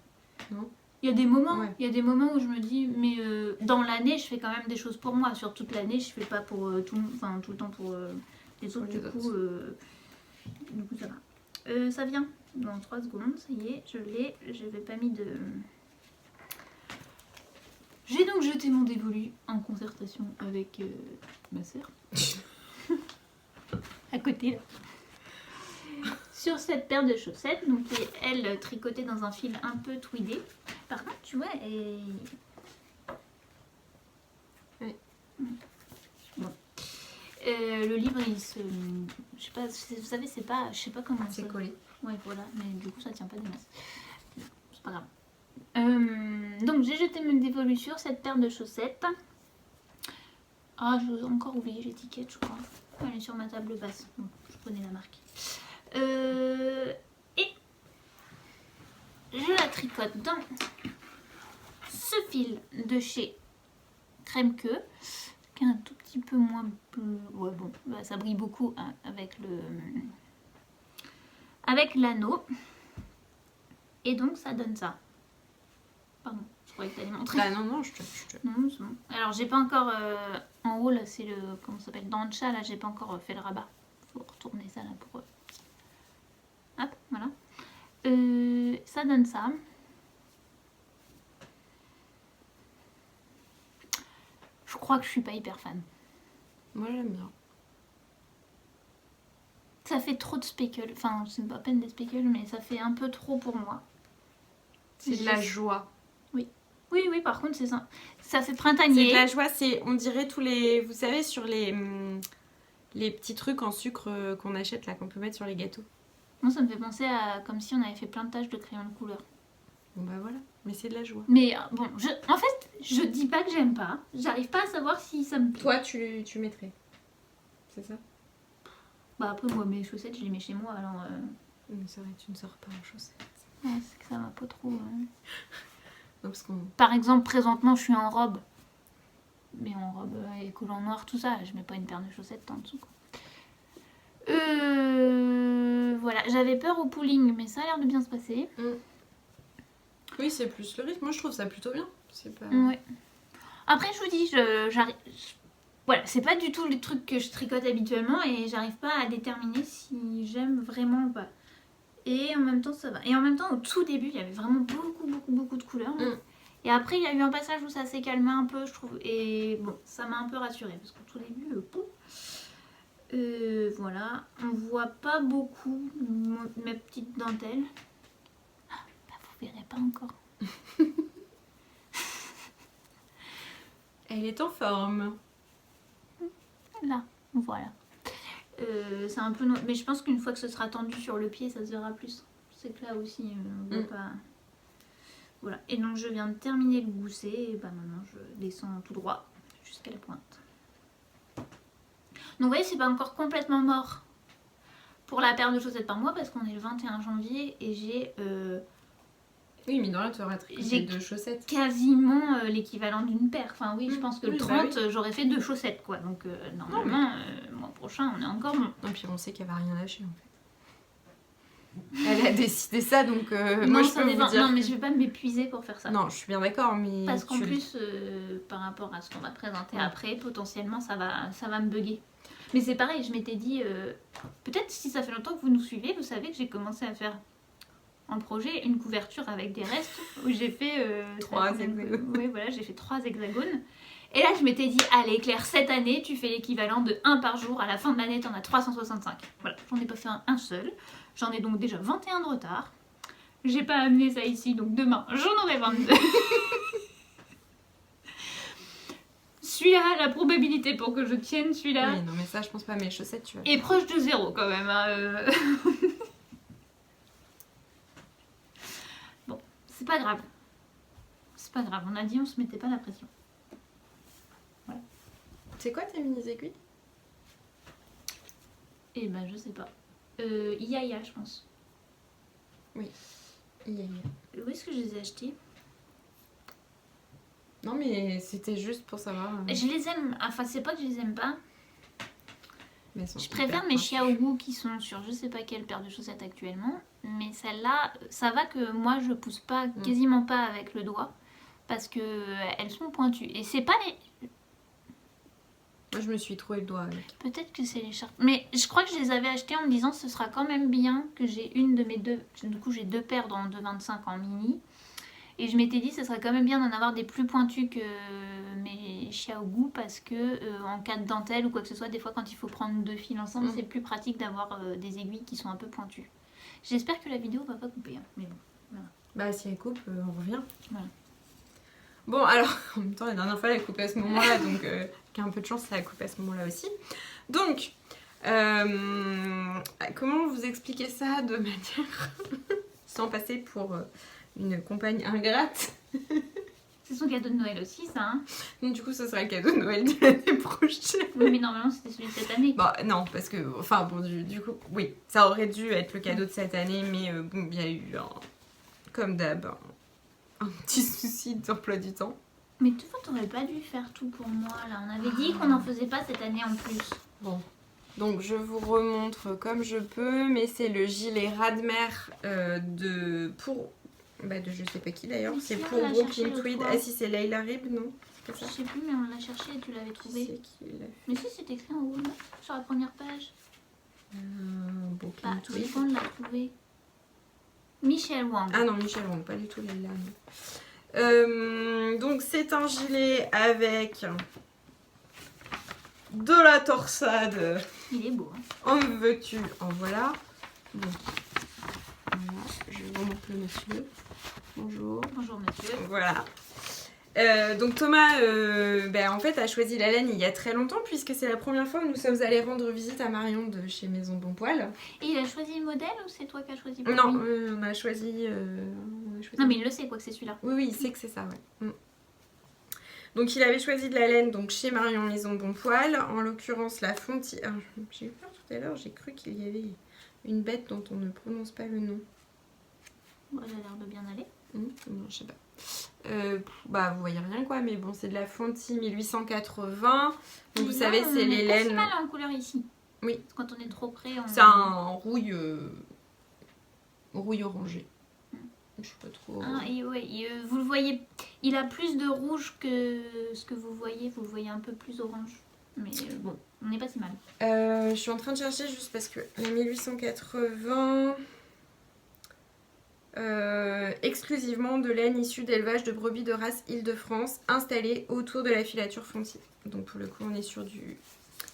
Non. Il y a des moments, Ouais. il y a des moments où je me dis, mais dans l'année, je fais quand même des choses pour moi. Sur toute l'année, je fais pas pour tout le temps pour les autres. Les Du coup, ça va. Ça vient dans 3 secondes. Ça y est, je l'ai. Je n'avais pas mis de. J'ai donc jeté mon dévolu en concertation avec ma sœur. À côté là. Sur cette paire de chaussettes, donc qui est elle tricotée dans un fil un peu tweedé. Par contre, tu vois, Oui. Bon. Le livre, il se, je sais pas, vous savez, c'est pas, je sais pas comment C'est collé. Ouais, voilà, mais du coup, ça tient pas des masses. C'est pas grave. Donc j'ai jeté mon dévolu sur cette paire de chaussettes. Ah, je vous ai encore oublié l'étiquette, je crois. Elle est sur ma table basse. Bon, je connais la marque. Et je la tricote dans ce fil de chez Crème Queue, qui est un tout petit peu moins bleu. Ouais, bon, bah, ça brille beaucoup hein, avec l'anneau. Et donc ça donne ça. Pardon, je croyais que t'allais montrer. Bah non, je te... Non, c'est bon. Alors j'ai pas encore en haut là, c'est le comment ça s'appelle dans le chat là, j'ai pas encore fait le rabat. Faut retourner ça là pour hop, voilà. Ça donne ça. Je crois que je suis pas hyper fan. Moi j'aime bien. Ça fait trop de speckle. Enfin, c'est pas à peine des speckles, mais ça fait un peu trop pour moi. C'est de la joie. Oui, par contre, c'est ça. Ça fait printanier. C'est de la joie, on dirait tous les... Vous savez, sur les petits trucs en sucre qu'on achète là, qu'on peut mettre sur les gâteaux. Moi, ça me fait penser à comme si on avait fait plein de taches de crayon de couleur. Bon bah voilà, mais c'est de la joie. Mais bon, en fait, je dis pas que j'aime pas. J'arrive pas à savoir si ça me plaît. Toi, tu mettrais. C'est ça? Bah après, moi, mes chaussettes, je les mets chez moi, alors... Mais c'est vrai, tu ne sors pas en chaussettes. Ouais, c'est que ça va pas trop... Non, parce qu'on... Par exemple, présentement, je suis en robe. Mais en robe avec collant noir, tout ça. Je mets pas une paire de chaussettes en dessous, quoi. Voilà, j'avais peur au pooling, mais ça a l'air de bien se passer. Oui, c'est plus le rythme. Moi, je trouve ça plutôt bien. C'est pas... Ouais. Après, je vous dis, j'arrive... Voilà, c'est pas du tout les trucs que je tricote habituellement et j'arrive pas à déterminer si j'aime vraiment ou pas. Et en même temps, ça va. Et en même temps, au tout début, il y avait vraiment beaucoup de couleurs. Et après, il y a eu un passage où ça s'est calmé un peu, je trouve. Et bon, ça m'a un peu rassurée parce qu'au tout début, voilà. On voit pas beaucoup mes petites dentelles. Ah, bah, vous verrez pas encore. Elle est en forme. Là, voilà. C'est un peu... Mais je pense qu'une fois que ce sera tendu sur le pied, ça se verra plus. C'est que là aussi, on voit pas... Voilà. Et donc, je viens de terminer le gousset. Et bah maintenant, je descends tout droit jusqu'à la pointe. Donc, vous voyez, c'est pas encore complètement mort pour la paire de chaussettes par mois parce qu'on est le 21 janvier et j'ai... Oui, mais dans là, tu auras tricoté 2 chaussettes. Quasiment l'équivalent d'une paire. Enfin, oui, je pense que le 30, bah oui. j'aurais fait 2 chaussettes, quoi. Donc, normalement, le mois prochain, on est encore bon. Non, puis on sait qu'elle va rien lâcher, en fait. Elle a décidé ça, donc non, moi je peux vous dire... Non, mais je vais pas m'épuiser pour faire ça. Non, je suis bien d'accord, mais... Parce qu'en plus, par rapport à ce qu'on va présenter après, potentiellement, ça va me bugger. Mais c'est pareil, je m'étais dit... peut-être si ça fait longtemps que vous nous suivez, vous savez que j'ai commencé à faire en projet une couverture avec des restes où j'ai fait... 3 hexagones. Oui, voilà, j'ai fait 3 hexagones. Et là, je m'étais dit, allez Claire, cette année, tu fais l'équivalent de 1 par jour. À la fin de l'année, t'en as 365. Voilà, j'en ai pas fait un seul. J'en ai donc déjà 21 de retard. J'ai pas amené ça ici, donc demain, j'en aurai 22. Celui-là, la probabilité pour que je tienne celui-là... Oui, non, mais ça, je pense pas. Mes chaussettes, tu vois. est proche de 0 quand même. Hein, Bon, c'est pas grave. C'est pas grave, on a dit on se mettait pas la pression. Voilà. C'est quoi tes mini-aiguilles? Eh ben, je sais pas. Yaya, je pense. Oui. Yaya. Où est-ce que je les ai achetées? Non, mais c'était juste pour savoir. Je les aime. Enfin, c'est pas que je les aime pas. Mais je préfère mes Xiaogu qui sont sur je sais pas quelle paire de chaussettes actuellement. Mais celle-là, ça va que moi je pousse pas, quasiment pas avec le doigt. Parce que elles sont pointues. Et c'est pas les... Moi, je me suis troué le doigt avec. Peut-être que c'est les charpes. Mais je crois que je les avais achetées en me disant ce sera quand même bien que j'ai une de mes deux... Du coup, j'ai 2 paires dans 2,25 en mini. Et je m'étais dit ce serait quand même bien d'en avoir des plus pointus que mes Xiaogu parce que en cas de dentelle ou quoi que ce soit, des fois quand il faut prendre 2 fils ensemble, c'est plus pratique d'avoir des aiguilles qui sont un peu pointues. J'espère que la vidéo va pas couper. Hein. Mais bon, voilà. Bah, si elle coupe, on revient. Voilà. Bon, alors, en même temps, la dernière fois, elle a coupé à ce moment-là, donc avec un peu de chance, ça a coupé à ce moment-là aussi. Donc, comment vous expliquer ça de manière sans passer pour une compagne ingrate? C'est son cadeau de Noël aussi, ça. Hein. Donc, du coup, ce sera le cadeau de Noël de l'année prochaine. Oui, mais normalement, c'était celui de cette année. Bah, non, parce que, enfin, bon, du coup, oui, ça aurait dû être le cadeau de cette année, mais bon, il y a eu, comme d'hab, un petit souci d'emploi du temps. Mais toi, t'aurais pas dû faire tout pour moi, là. On avait dit qu'on n'en faisait pas cette année en plus. Bon. Donc, je vous remontre comme je peux, mais c'est le gilet Radmer pour... Bah, de je sais pas qui d'ailleurs. C'est pour Brooklyn Tweed. Ah si, c'est Layla Rib, non? Je sais plus, mais on l'a cherché et tu l'avais trouvé. Qui l'a fait? Mais si, c'est écrit en haut, là, sur la première page. Brooklyn Tweed. On l'a trouvé. Michel Wang. Ah non, Michel Wang, pas du tout Layla. Donc, c'est un gilet avec de la torsade. Il est beau. Hein. En veux-tu, en voilà. Bon. Voilà, je vous montre le monsieur. Bonjour. Bonjour monsieur. Voilà. Donc Thomas, en fait, a choisi la laine il y a très longtemps puisque c'est la première fois que nous sommes allés rendre visite à Marion de chez Maison Bon Poil. Et il a choisi le modèle ou c'est toi qui as choisi pour Non, lui on a choisi... Non mais il le sait quoi que c'est celui-là. Oui, oui, il sait que c'est ça, ouais. Donc il avait choisi de la laine donc chez Marion Maison Bon Poil, en l'occurrence la Fonti... Ah, j'ai eu peur tout à l'heure, j'ai cru qu'il y avait une bête dont on ne prononce pas le nom. Bon, elle a l'air de bien aller. Non, je sais pas. Vous voyez rien quoi, mais bon, c'est de la Fonti 1880. Donc vous savez, c'est les laines. C'est pas si mal en couleur ici. Oui. Quand on est trop près, on... C'est un rouille orangé. Je sais pas trop. Ah, et ouais, vous le voyez, il a plus de rouge que ce que vous voyez. Vous le voyez un peu plus orange. Mais bon, on n'est pas si mal. Je suis en train de chercher juste parce que la 1880. Exclusivement de laine issue d'élevage de brebis de race Île-de-France installée autour de la filature Fonti. Donc pour le coup on est sur du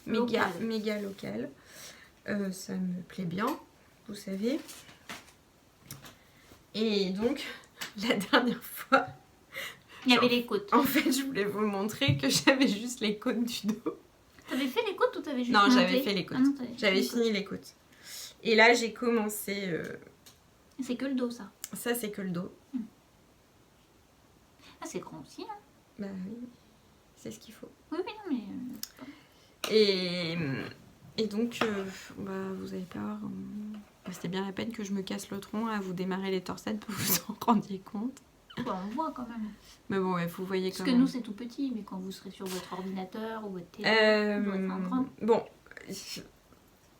méga local. Ça me plaît bien, vous savez. Et donc la dernière fois il y avait les côtes. En fait je voulais vous montrer que j'avais juste les côtes du dos. T'avais fait les côtes ou t'avais juste Non, monté? j'avais fait les côtes. Ah, j'avais fini les côtes. Et là j'ai commencé... C'est que le dos, ça. Ça, c'est que le dos. Ah, c'est grand aussi, hein. Bah oui, c'est ce qu'il faut. Oui, non, mais... Et donc, vous allez pas... C'était bien la peine que je me casse le tronc à vous démarrer les torsades pour que vous en rendiez compte. Bah, on voit quand même. Mais bon, ouais, vous voyez quand même. Parce que nous, c'est tout petit, mais quand vous serez sur votre ordinateur ou votre télé, vous être un grand. Bon...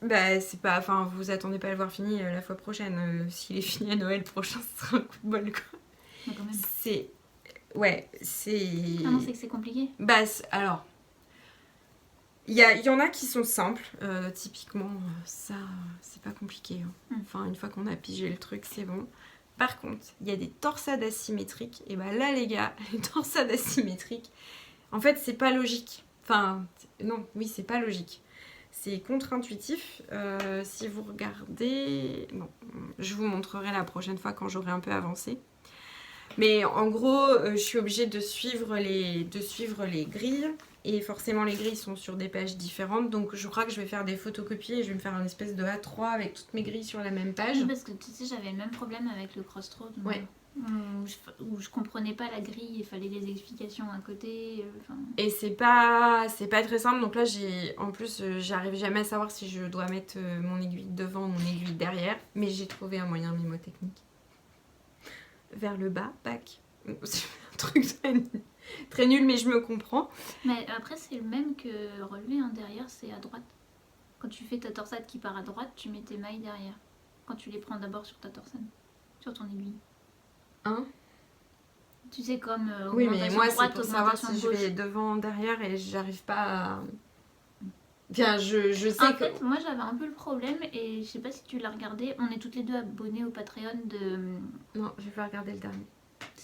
Bah, c'est pas... Enfin, vous attendez pas à le voir fini la fois prochaine. S'il est fini à Noël prochain, ce sera un coup de bol, quoi. Mais quand même. C'est... Ouais, c'est... Ah non, c'est que c'est compliqué. Bah, alors... Il y en a qui sont simples. Typiquement, ça, c'est pas compliqué. Hein. Enfin, une fois qu'on a pigé le truc, c'est bon. Par contre, il y a des torsades asymétriques. Et bah là, les gars, les torsades asymétriques, en fait, c'est pas logique. Enfin, non, oui, c'est pas logique. C'est contre-intuitif. Si vous regardez... Bon, je vous montrerai la prochaine fois quand j'aurai un peu avancé. Mais en gros, je suis obligée de suivre les grilles. Et forcément, les grilles sont sur des pages différentes. Donc, je crois que je vais faire des photocopies et je vais me faire une espèce de A3 avec toutes mes grilles sur la même page. Oui, parce que tu sais, j'avais le même problème avec le Crossroad. Ouais. Où je comprenais pas la grille, il fallait des explications à côté. Et c'est pas très simple. Donc là, en plus, j'arrive jamais à savoir si je dois mettre mon aiguille devant ou mon aiguille derrière. Mais j'ai trouvé un moyen mnémotechnique. Vers le bas, bac. C'est un truc très nul, mais je me comprends. Mais après, c'est le même que relever, hein. Derrière, c'est à droite. Quand tu fais ta torsade qui part à droite, tu mets tes mailles derrière. Quand tu les prends d'abord sur ta torsade, sur ton aiguille. Hein? Tu sais, comme oui, mais moi, droite, c'est pour savoir si je vais devant, derrière, et j'arrive pas à... Bien, je sais en fait, moi, j'avais un peu le problème, et je sais pas si tu l'as regardé, on est toutes les deux abonnées au Patreon de... Non, je vais pas regarder le dernier.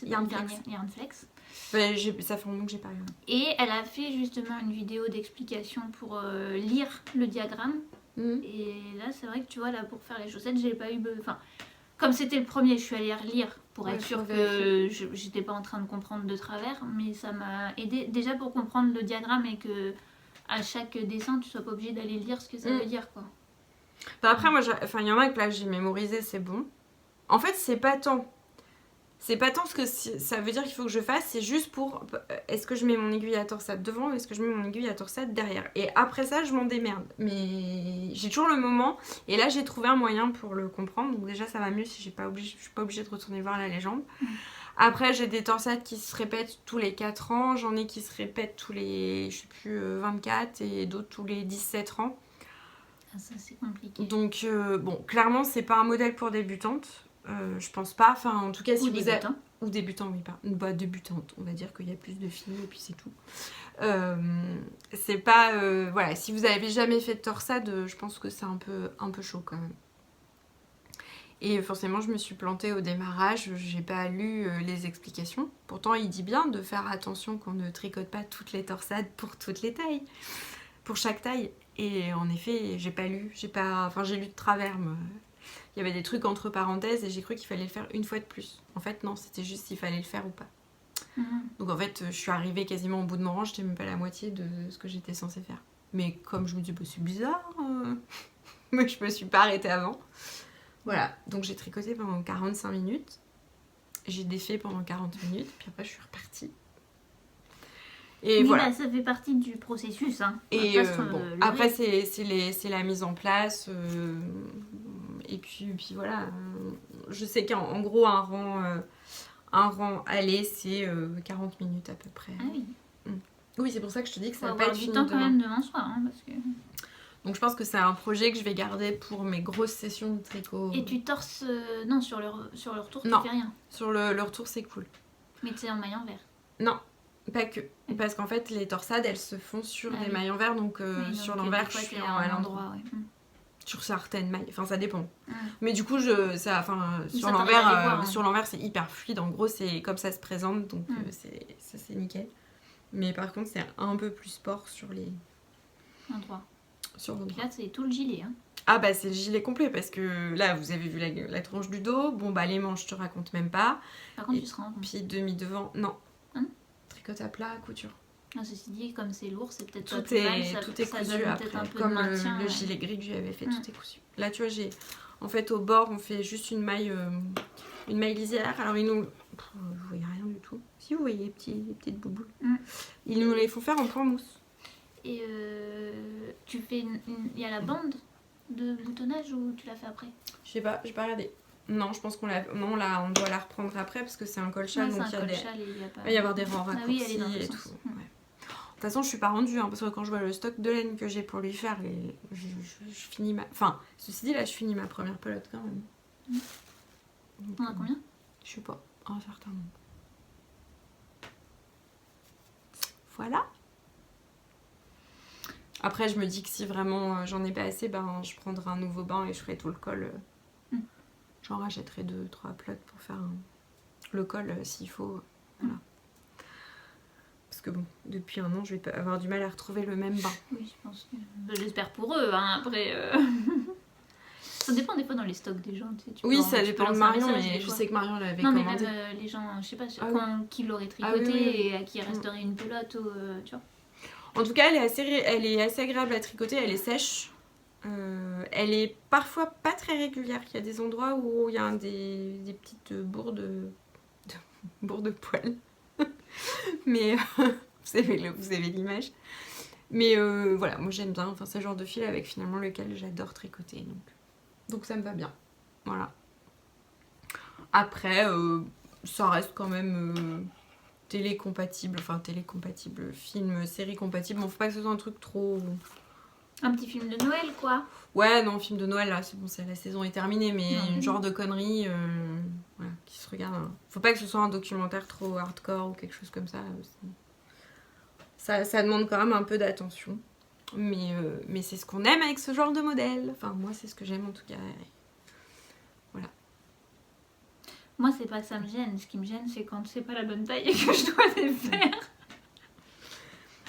Il y a un flex. Ouais, ça fait un moment que j'ai pas regardé. Et elle a fait justement une vidéo d'explication pour lire le diagramme. Et là, c'est vrai que tu vois, là, pour faire les chaussettes, j'ai pas eu... Enfin, comme c'était le premier, je suis allée relire pour être sûre que j'étais pas en train de comprendre de travers. Mais ça m'a aidé déjà pour comprendre le diagramme et que à chaque dessin, tu sois pas obligé d'aller lire ce que ça veut dire, quoi. Bah après, moi, il y en a que là, j'ai mémorisé, c'est bon. En fait, c'est pas tant ce que ça veut dire qu'il faut que je fasse, c'est juste pour... Est-ce que je mets mon aiguille à torsade devant ou est-ce que je mets mon aiguille à torsade derrière? Et après ça, je m'en démerde. Mais j'ai toujours le moment. Et là, j'ai trouvé un moyen pour le comprendre. Donc déjà, ça va mieux si je suis pas obligée de retourner voir la légende. Après, j'ai des torsades qui se répètent tous les 4 ans. J'en ai qui se répètent tous les, je sais plus, 24 et d'autres tous les 17 ans. Ah, ça, c'est compliqué. Donc, bon, clairement, c'est pas un modèle pour débutantes. Je pense pas, enfin en tout cas si vous êtes... Ou débutants, oui, pas. Bah, débutante, on va dire qu'il y a plus de filles et puis c'est tout. C'est pas... voilà, si vous avez jamais fait de torsade, je pense que c'est un peu chaud quand même. Et forcément, je me suis plantée au démarrage, j'ai pas lu les explications. Pourtant, il dit bien de faire attention qu'on ne tricote pas toutes les torsades pour toutes les tailles. Pour chaque taille. Et en effet, j'ai pas lu, j'ai lu de travers, moi. Il y avait des trucs entre parenthèses et j'ai cru qu'il fallait le faire une fois de plus. En fait, non, c'était juste s'il fallait le faire ou pas. Donc en fait, je suis arrivée quasiment au bout de mon rang, j'étais même pas la moitié de ce que j'étais censée faire. Mais comme je me dis, bah, c'est bizarre, mais je me suis pas arrêtée avant. Voilà, donc j'ai tricoté pendant 45 minutes. J'ai défait pendant 40 minutes, puis après je suis repartie. Et oui, voilà. bah, ça fait partie du processus. Hein. Et après, c'est la mise en place. Et puis voilà. Je sais qu'en gros, un rang aller, c'est 40 minutes à peu près. Ah oui. Oui, c'est pour ça que je te dis que ça va pas pas être fini du temps demain. quand même demain soir. Hein, parce que... Donc je pense que c'est un projet que je vais garder pour mes grosses sessions de tricot. Et tu torses... non, sur le retour, tu fais rien. Sur le retour, c'est cool. Mais tu es en maille en vert. Non. Pas que. Parce qu'en fait, les torsades, elles se font sur des mailles en verre, donc sur l'envers, je suis à l'endroit. Ouais. Sur certaines mailles, enfin ça dépend. Mais du coup, sur l'envers, c'est hyper fluide. En gros, c'est comme ça se présente, donc ça c'est nickel. Mais par contre, c'est un peu plus sport sur les... Endroit. Sur l'endroit. Là, c'est tout le gilet. Hein. Ah bah c'est le gilet complet, parce que là, vous avez vu la tranche du dos. Bon bah les manches, je te raconte même pas. Par contre, tu seras en rond. Puis demi-devant, non. Tricote à plat, couture. Ah, ceci dit, comme c'est lourd, c'est peut-être tout pas plus mal. Tout est cousu après. Un peu comme de maintien, le gilet gris que j'avais fait, tout est cousu. Là, tu vois, en fait, au bord, on fait juste une maille lisière. Alors, vous voyez rien du tout. Si, vous voyez les petites bouboules. Ils nous les font faire en point mousse. Et tu fais il y a la bande de boutonnage ou tu l'as fait après? Je sais pas, j'ai pas regardé. Non, je pense qu'on doit la reprendre après parce que c'est un col-châle. Ouais, donc il va y avoir des rangs raccourcis elle est dans le et sens. tout. Ouais. façon, je suis pas rendue, parce que quand je vois le stock de laine que j'ai pour lui faire, je finis ma... Enfin, ceci dit, là, je finis ma première pelote quand même. Donc, on a combien? Je sais pas, un certain nombre. Voilà. Après, je me dis que si vraiment j'en ai pas assez, ben, je prendrai un nouveau bain et je ferai tout le col. J'en rachèterai 2-3 pelotes pour faire le col s'il faut. Voilà. Parce que bon, depuis un an, je vais avoir du mal à retrouver le même bain. Oui, je pense que... J'espère pour eux, après... Ça dépend des fois dans les stocks des gens, tu sais. Oui, ça dépend de Marion, mais je sais que Marion l'avait commandé. Non, mais même les gens, je sais pas, qui l'auraient tricoté et à qui resterait une pelote, tu vois. En tout cas, elle est assez agréable à tricoter, elle est sèche. Elle est parfois pas très régulière. Il y a des endroits où il y a des petites bourres de poils. Mais vous avez l'image. Mais voilà, moi j'aime bien. Enfin, c'est le genre de fil avec finalement lequel j'adore tricoter. Donc ça me va bien. Voilà. Après, ça reste quand même télécompatible. Enfin, télécompatible, film, série compatible. Bon, faut pas que ce soit un truc trop... Un petit film de Noël, quoi. Ouais, non, film de Noël, là, c'est bon, la saison est terminée, mais une genre de connerie voilà, qui se regarde. Faut pas que ce soit un documentaire trop hardcore ou quelque chose comme ça. Ça demande quand même un peu d'attention. Mais c'est ce qu'on aime avec ce genre de modèle. Enfin, moi, c'est ce que j'aime en tout cas. Voilà. Moi, c'est pas que ça me gêne. Ce qui me gêne, c'est quand c'est pas la bonne taille et que je dois les faire.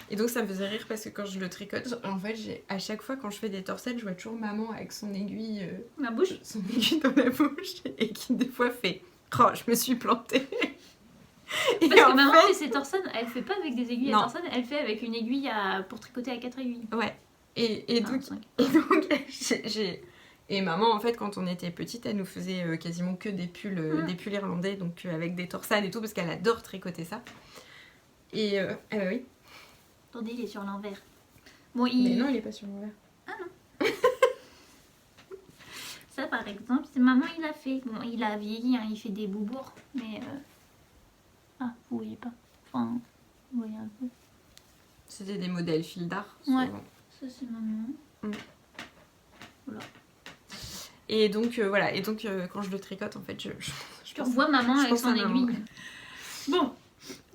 Et donc, ça me faisait rire parce que quand je le tricote, en fait, à chaque fois, quand je fais des torsettes, je vois toujours maman avec son aiguille... ma bouche. Son aiguille dans la bouche et qui, des fois, fait « Oh, je me suis plantée !» Parce que maman fait ses torsettes, elle fait pas avec des aiguilles à torsettes, elle fait avec une aiguille pour tricoter à 4 aiguilles. Ouais. Et donc et maman, en fait, quand on était petite, elle nous faisait quasiment que des pulls irlandais, donc avec des torsades et tout, parce qu'elle adore tricoter ça. Et bah oui. Attendez, il est sur l'envers. Bon, Mais non, il est pas sur l'envers. Ah non. Ça, par exemple, c'est maman, il a fait. Bon, il a vieilli, il fait des boubours, mais... Ah, vous voyez pas. Enfin, vous voyez un peu. C'était des modèles fil d'art. Ouais, ça c'est maman. Voilà. Et donc, voilà. Et donc, quand je le tricote, en fait, je revois maman avec son aiguille. Bon,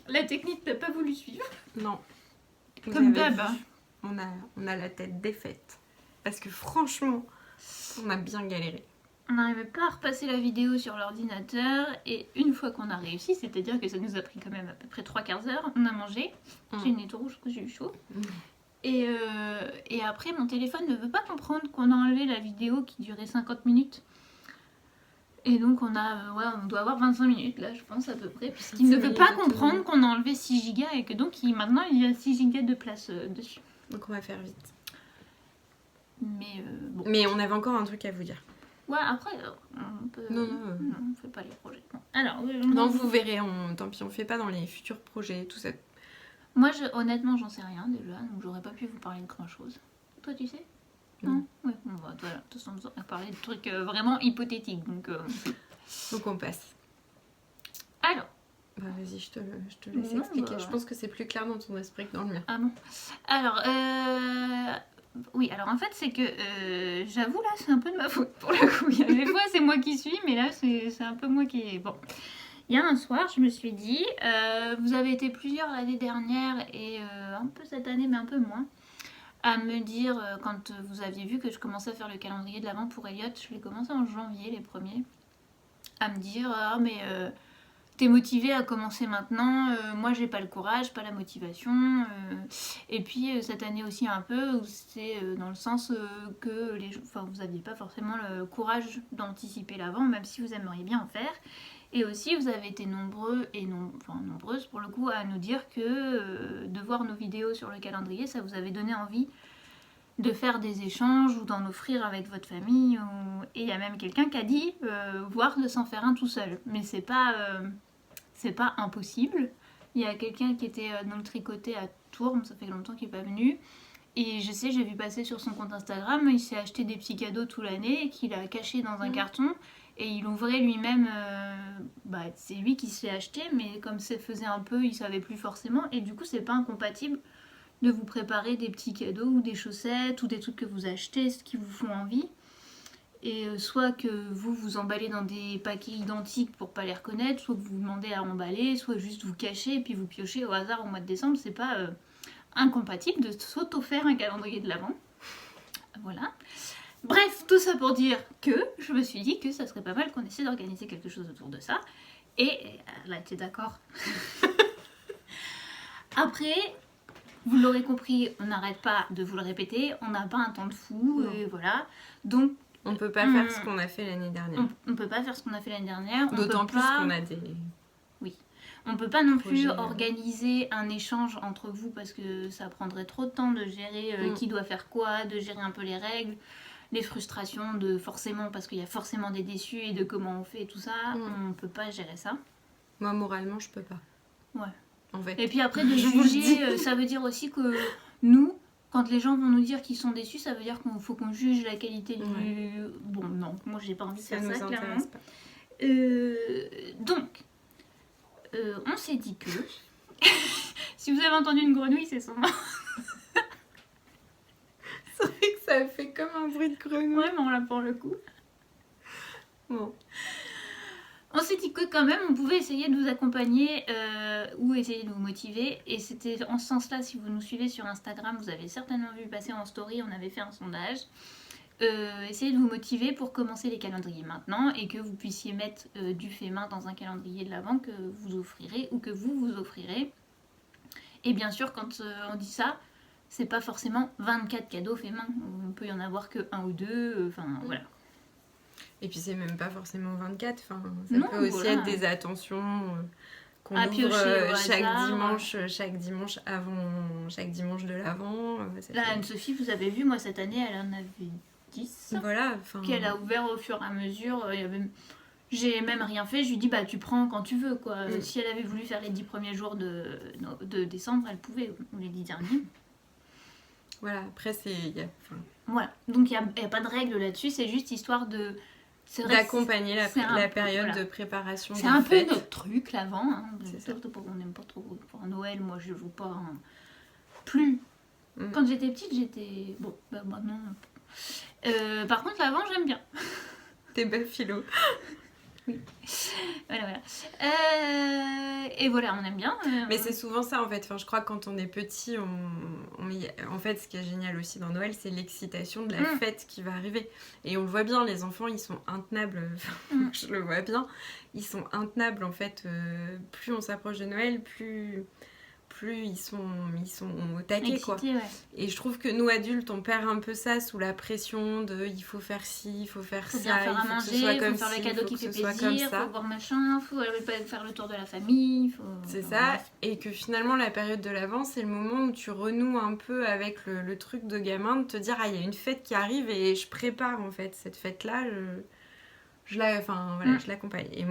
la technique n'a pas voulu suivre. Non. Comme d'hab. On a la tête défaite. Parce que franchement, on a bien galéré. On n'arrivait pas à repasser la vidéo sur l'ordinateur et une fois qu'on a réussi, c'est-à-dire que ça nous a pris quand même à peu près 3/4 heures, on a mangé. J'ai une nez tout rouge parce que j'ai eu chaud. Et après, mon téléphone ne veut pas comprendre qu'on a enlevé la vidéo qui durait 50 minutes. Et donc on doit avoir 25 minutes là, je pense à peu près, puisqu'il ne veut pas comprendre qu'on a enlevé 6 Go et que donc maintenant il y a 6 Go de place dessus. Donc on va faire vite. Mais bon. Mais on avait encore un truc à vous dire. Ouais, après, on peut... Non, on fait pas les projets. Bon. Alors, non, vous verrez, tant pis, on fait pas dans les futurs projets, tout ça. Moi, honnêtement, j'en sais rien déjà, donc j'aurais pas pu vous parler de grand chose. Toi, tu sais? Non. Ouais, bon, bah, voilà, de toute façon, on va parler de trucs vraiment hypothétiques, donc... Donc on passe. Alors. Bah vas-y, je te laisse expliquer. Je pense que c'est plus clair dans ton esprit que dans le mien. Ah bon? Alors, oui, alors en fait, c'est que j'avoue, là, c'est un peu de ma faute pour le coup. Il y a des fois, c'est moi qui suis, mais là, c'est un peu moi qui... Bon, il y a un soir, je me suis dit, vous avez été plusieurs l'année dernière et un peu cette année, mais un peu moins, à me dire, quand vous aviez vu que je commençais à faire le calendrier de l'Avent pour Elliot, je l'ai commencé en janvier, les premiers, à me dire, ah, mais... t'es motivée à commencer maintenant, moi j'ai pas le courage, pas la motivation, et puis cette année aussi un peu, c'est dans le sens que vous aviez pas forcément le courage d'anticiper l'avant, même si vous aimeriez bien en faire, et aussi vous avez été nombreuses pour le coup à nous dire que de voir nos vidéos sur le calendrier, ça vous avait donné envie de faire des échanges ou d'en offrir avec votre famille, et il y a même quelqu'un qui a dit voire de s'en faire un tout seul, mais c'est pas impossible. Il y a quelqu'un qui était dans le tricoté à Tours, ça fait longtemps qu'il n'est pas venu, et je sais, j'ai vu passer sur son compte Instagram, il s'est acheté des petits cadeaux toute l'année qu'il a caché dans un carton, et il ouvrait lui-même, c'est lui qui se l'est acheté, mais comme ça faisait un peu, il savait plus forcément, et du coup c'est pas incompatible de vous préparer des petits cadeaux ou des chaussettes ou des trucs que vous achetez, ce qui vous font envie. Et soit que vous emballez dans des paquets identiques pour pas les reconnaître, soit que vous demandez à emballer, soit juste vous cachez et puis vous piochez au hasard au mois de décembre. C'est pas incompatible de s'auto-faire un calendrier de l'Avent. Voilà. Bref, tout ça pour dire que je me suis dit que ça serait pas mal qu'on essaie d'organiser quelque chose autour de ça. Et là, tu es d'accord? Après, vous l'aurez compris, on n'arrête pas de vous le répéter, on n'a pas un temps de fou, et voilà. Donc, on peut pas faire ce qu'on a fait l'année dernière. On peut pas faire ce qu'on a fait l'année dernière. D'autant plus qu'on a des... Oui. On peut pas non plus organiser un échange entre vous parce que ça prendrait trop de temps de gérer qui doit faire quoi, de gérer un peu les règles, les frustrations de forcément, parce qu'il y a forcément des déçus et de comment on fait et tout ça. On peut pas gérer ça. Moi, moralement, je peux pas. Ouais. En fait. Et puis après, de juger, ça veut dire aussi que nous, quand les gens vont nous dire qu'ils sont déçus, ça veut dire qu'il faut qu'on juge la qualité du... Bon, non, moi j'ai pas envie de faire ça, clairement. Pas. Donc, on s'est dit que... si vous avez entendu une grenouille, c'est son nom. C'est vrai que ça fait comme un bruit de grenouille. Vraiment, là, pour le coup. Bon. On s'est dit que quand même, on pouvait essayer de vous accompagner ou essayer de vous motiver. Et c'était en ce sens-là, si vous nous suivez sur Instagram, vous avez certainement vu passer en story, on avait fait un sondage. Essayez de vous motiver pour commencer les calendriers maintenant et que vous puissiez mettre du fait main dans un calendrier de l'Avent que vous offrirez ou que vous offrirez. Et bien sûr, quand on dit ça, c'est pas forcément 24 cadeaux fait main. On peut y en avoir que 1 ou 2, enfin voilà. Et puis c'est même pas forcément 24, ça peut aussi être des attentions qu'on ouvre chaque dimanche avant, chaque dimanche de l'Avent. Là, Anne-Sophie, vous avez vu, moi cette année, elle en avait 10. Voilà. Qu'elle a ouvert au fur et à mesure. J'ai même rien fait, je lui dis bah tu prends quand tu veux quoi. Si elle avait voulu faire les 10 premiers jours de décembre, elle pouvait, ou les 10 derniers. Voilà, après c'est... Voilà, donc il n'y a pas de règle là-dessus, c'est juste histoire de... d'accompagner la période de préparation. C'est un peu notre truc l'Avent. Hein. On n'aime pas trop pour Noël. Moi, je joue pas plus. Quand j'étais petite, j'étais... Bon, bah maintenant... par contre, l'Avent, j'aime bien. T'es belle philo. Oui. Voilà. Et voilà, on aime bien. Mais c'est souvent ça en fait. Enfin, je crois que quand on est petit, en fait, ce qui est génial aussi dans Noël, c'est l'excitation de la fête qui va arriver. Et on le voit bien, les enfants, ils sont intenables. Je le vois bien. Ils sont intenables en fait. Plus on s'approche de Noël, plus ils sont au taquet, quoi. Ouais. Et je trouve que nous adultes on perd un peu ça sous la pression de il faut faire ci, il faut faire ça, il faut que ce soit comme ça, il faut faire le cadeau qui fait plaisir, il faut voir machin, il faut faire le tour de la famille, c'est ça. Et que finalement la période de l'Avent c'est le moment où tu renoues un peu avec le truc de gamin, de te dire il y a une fête qui arrive et je prépare en fait cette fête là, je l'accompagne. Et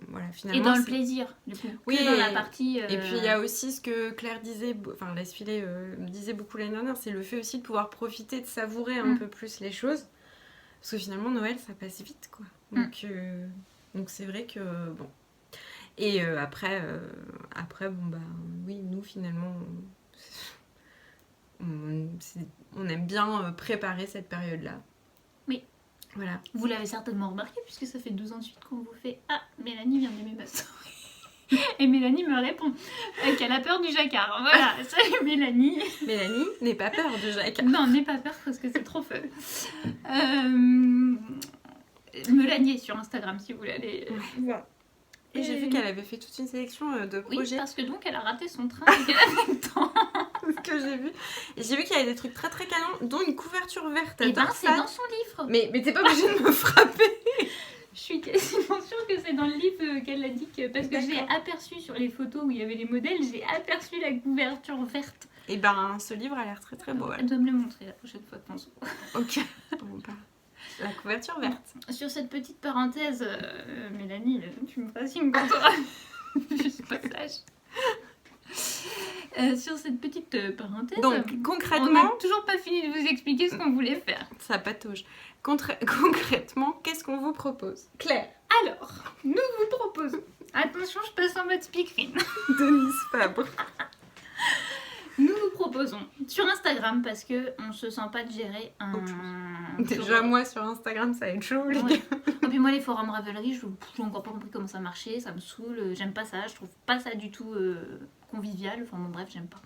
voilà, finalement. Et dans le plaisir, du coup. Oui, dans la partie. Et puis il y a aussi ce que Claire disait, Laisse filer disait beaucoup l'année dernière, c'est le fait aussi de pouvoir profiter, de savourer un peu plus les choses. Parce que finalement, Noël, ça passe vite, quoi. Donc c'est vrai que, bon. Et après, oui, nous, finalement, on aime bien préparer cette période-là. Oui. Voilà. Vous l'avez certainement remarqué puisque ça fait 12 ans de suite qu'on vous fait « Ah, Mélanie vient d'aimer ma story ». Et Mélanie me répond qu'elle a peur du jacquard. Voilà, salut Mélanie. Mélanie, n'aie pas peur du jacquard. Non, n'aie pas peur parce que c'est trop fun. Mélanie est sur Instagram si vous voulez aller voir. Et j'ai vu qu'elle avait fait toute une sélection de projets. Oui, parce que donc elle a raté son train et qu'elle avait le temps. Ce que j'ai vu. Et j'ai vu qu'il y avait des trucs très très canons, dont une couverture verte. Et ben c'est dans son livre. Mais t'es pas obligée de me frapper. Je suis quasiment sûre que c'est dans le livre qu'elle a dit que... Parce que j'ai aperçu sur les photos où il y avait les modèles, j'ai aperçu la couverture verte. Et ben ce livre a l'air très très beau. Elle doit me le montrer la prochaine fois, pense. Ok. La couverture verte. Sur cette petite parenthèse, Mélanie, tu me feras signe quand t'auras juste passage. Sur cette petite parenthèse, donc concrètement, on n'a toujours pas fini de vous expliquer ce qu'on voulait faire. Ça patauge. Concrètement, qu'est-ce qu'on vous propose, Claire? Alors, nous vous proposons. Attention, je passe en mode speakerine. Denise Fabre. Nous vous proposons proposons sur Instagram parce qu'on se sent pas de gérer un... Déjà, moi, sur Instagram, ça va être chaud, les gars. Et puis moi, les forums Ravelry, je n'ai encore pas compris comment ça marchait, ça me saoule, j'aime pas ça, je trouve pas ça du tout convivial, enfin bon bref, j'aime pas.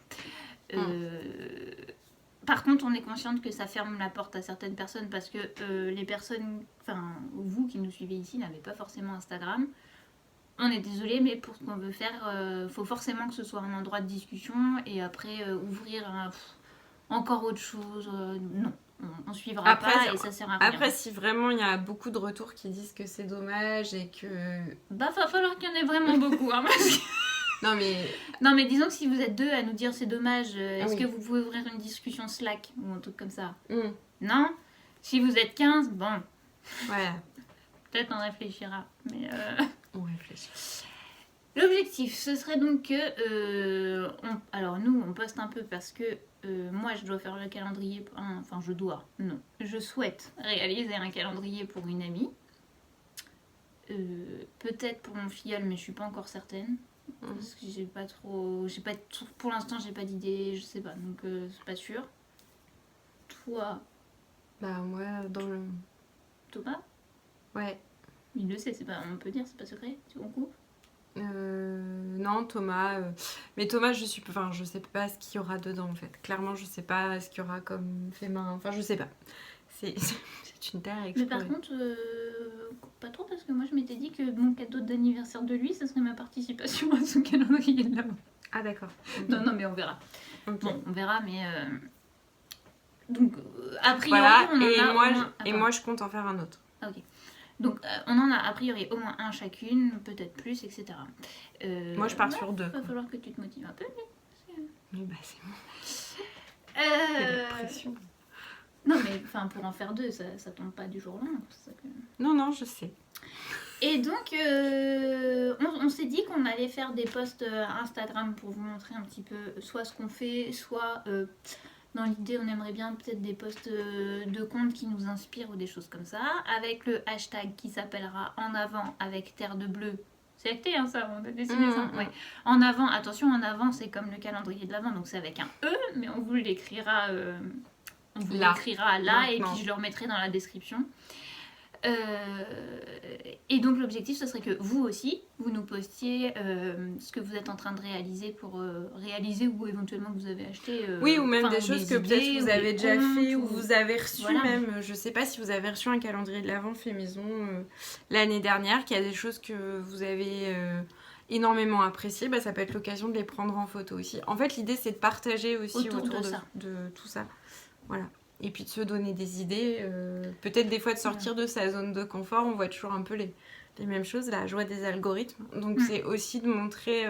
Par contre, on est consciente que ça ferme la porte à certaines personnes parce que les personnes, enfin vous qui nous suivez ici, n'avez pas forcément Instagram. On est désolé, mais pour ce qu'on veut faire, faut forcément que ce soit un endroit de discussion et après ouvrir encore autre chose. Non, on suivra après, pas et ça sert à rien. Après, si vraiment il y a beaucoup de retours qui disent que c'est dommage et que... Bah, va falloir qu'il y en ait vraiment beaucoup, hein, parce que... Non mais disons que si vous êtes deux à nous dire c'est dommage, est-ce que vous pouvez ouvrir une discussion Slack ou un truc comme ça? Non. Si vous êtes 15, bon. Ouais. Peut-être on réfléchira. Mais on réfléchit. L'objectif, ce serait donc que... alors nous, on poste un peu parce que moi, je dois faire le calendrier... Enfin, je dois. Non. Je souhaite réaliser un calendrier pour une amie. Peut-être pour mon filleul, mais je suis pas encore certaine. Parce que j'ai pas trop... Pour l'instant, j'ai pas d'idée, je sais pas. Donc, c'est pas sûr. Toi... Bah, moi, dans le... Thomas? Ouais. Il le sait, c'est pas... on peut dire, c'est pas secret, c'est bon coup. Non, Thomas. Mais Thomas, je sais pas ce qu'il y aura dedans, en fait. Clairement, je sais pas ce qu'il y aura comme fait main. Enfin, je sais pas. C'est une terre à explorer. Mais par contre, pas trop, parce que moi, je m'étais dit que mon cadeau d'anniversaire de lui, ce serait ma participation à son calendrier de l'avant. Ah, d'accord. Okay. Non, mais on verra. Okay. Bon, on verra, mais... Donc, a priori, voilà, on en et a moi, au moins... et moi, je compte en faire un autre. Ah, ok. Donc, on en a a priori au moins un chacune, peut-être plus, etc. Moi, je pars sur 2. Il va falloir que tu te motives un peu. Mais bah, c'est bon. Il y a de la pression. Non, mais pour en faire 2, ça tombe pas du jour au lendemain. C'est ça que... Non, je sais. Et donc, on s'est dit qu'on allait faire des posts Instagram pour vous montrer un petit peu soit ce qu'on fait, soit... dans l'idée, on aimerait bien peut-être des posts de comptes qui nous inspirent ou des choses comme ça, avec le hashtag qui s'appellera En avant avec Terre de Bleu. C'est acté, hein, ça, on a décidé ça. Ouais. En avant, attention, en avant, c'est comme le calendrier de l'avant, donc c'est avec un E, mais on vous l'écrira là, et puis je le remettrai dans la description. Et donc l'objectif ce serait que vous aussi vous nous postiez ce que vous êtes en train de réaliser pour réaliser ou éventuellement que vous avez acheté oui, ou même des choses que peut-être vous avez déjà fait ou vous avez reçu. Voilà. Même je sais pas si vous avez reçu un calendrier de l'Avent fait maison l'année dernière, qu'il y a des choses que vous avez énormément appréciées, bah, ça peut être l'occasion de les prendre en photo aussi. En fait l'idée c'est de partager aussi autour de tout ça. Voilà. Et puis de se donner des idées, peut-être des fois de sortir de sa zone de confort. On voit toujours un peu les mêmes choses, la joie des algorithmes. Donc c'est aussi de montrer,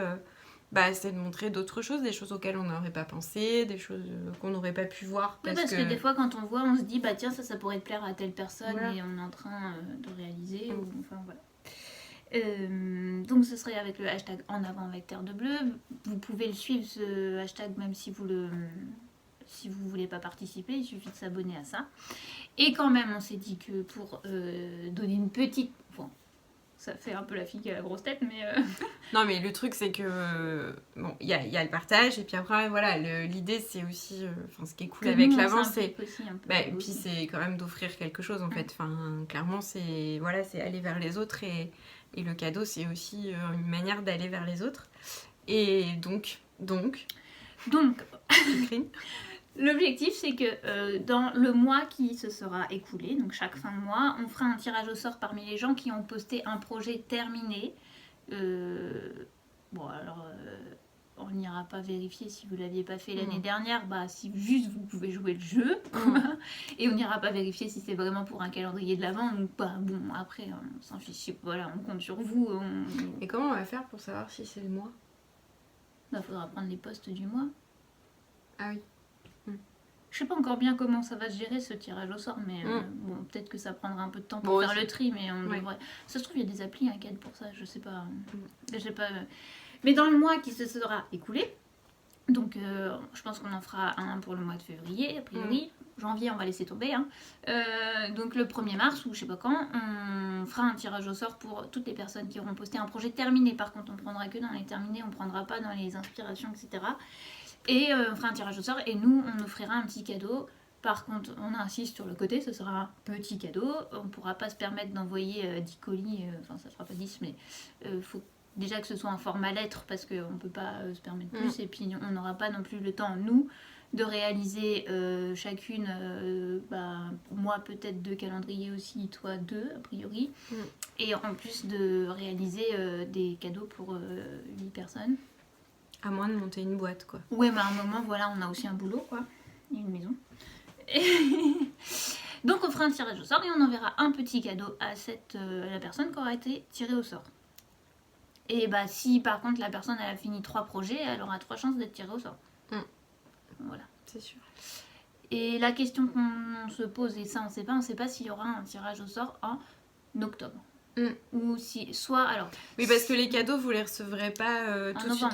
c'est de montrer d'autres choses, des choses auxquelles on n'aurait pas pensé, des choses qu'on n'aurait pas pu voir. Parce que des fois quand on voit, on se dit bah tiens ça pourrait te plaire à telle personne, et on est en train de réaliser. Enfin voilà. Donc ce serait avec le hashtag En avant avec Terre de Bleu. Vous pouvez le suivre ce hashtag même si vous voulez pas participer, il suffit de s'abonner à ça. Et quand même, on s'est dit que pour donner une petite... Bon, ça fait un peu la fille qui a la grosse tête, mais... Non, mais le truc, c'est que... Bon, il y a le partage, et puis après, voilà, l'idée, c'est aussi... ce qui est cool avec l'Avent, c'est... et puis c'est quand même d'offrir quelque chose, en fait. Enfin, clairement, c'est aller vers les autres, et le cadeau, c'est aussi une manière d'aller vers les autres. Et donc... L'objectif, c'est que dans le mois qui se sera écoulé, donc chaque fin de mois, on fera un tirage au sort parmi les gens qui ont posté un projet terminé. Bon, alors, on n'ira pas vérifier si vous ne l'aviez pas fait l'année dernière, si juste vous pouvez jouer le jeu. Et on n'ira pas vérifier si c'est vraiment pour un calendrier de l'Avent ou pas. Bon, après, on s'en fiche. Voilà, on compte sur vous. Et comment on va faire pour savoir si c'est le mois ? Faudra prendre les posts du mois. Ah oui. Je sais pas encore bien comment ça va se gérer ce tirage au sort, mais bon, peut-être que ça prendra un peu de temps pour faire le tri, mais on devrait... Ça se trouve, il y a des applis qui aident pour ça, je sais pas. Mais dans le mois qui se sera écoulé, donc je pense qu'on en fera un pour le mois de février, a priori. Janvier, on va laisser tomber. Hein. Donc le 1er mars, ou je sais pas quand, on fera un tirage au sort pour toutes les personnes qui auront posté un projet terminé. Par contre, on prendra que dans les terminés, on prendra pas dans les inspirations, etc. Et on fera un tirage au sort et nous, on offrira un petit cadeau. Par contre, on insiste sur le côté, ce sera un petit cadeau. On ne pourra pas se permettre d'envoyer 10 colis, enfin ça ne fera pas 10, mais il faut déjà que ce soit un format lettre parce qu'on ne peut pas se permettre plus. Et puis on n'aura pas non plus le temps, nous, de réaliser chacune, moi peut-être 2 calendriers aussi, toi 2 a priori. Et en plus de réaliser des cadeaux pour 8 personnes. À moins de monter une boîte, quoi. Ouais, mais à un moment, voilà, on a aussi un boulot, quoi. Et une maison. Donc on fera un tirage au sort et on enverra un petit cadeau à la personne qui aura été tirée au sort. Et bah si par contre la personne elle a fini 3 projets, elle aura 3 chances d'être tirée au sort. Voilà. C'est sûr. Et la question qu'on se pose, et ça on sait pas s'il y aura un tirage au sort en octobre. Ou si, soit alors... Oui, parce que les cadeaux, vous les recevrez pas tout de suite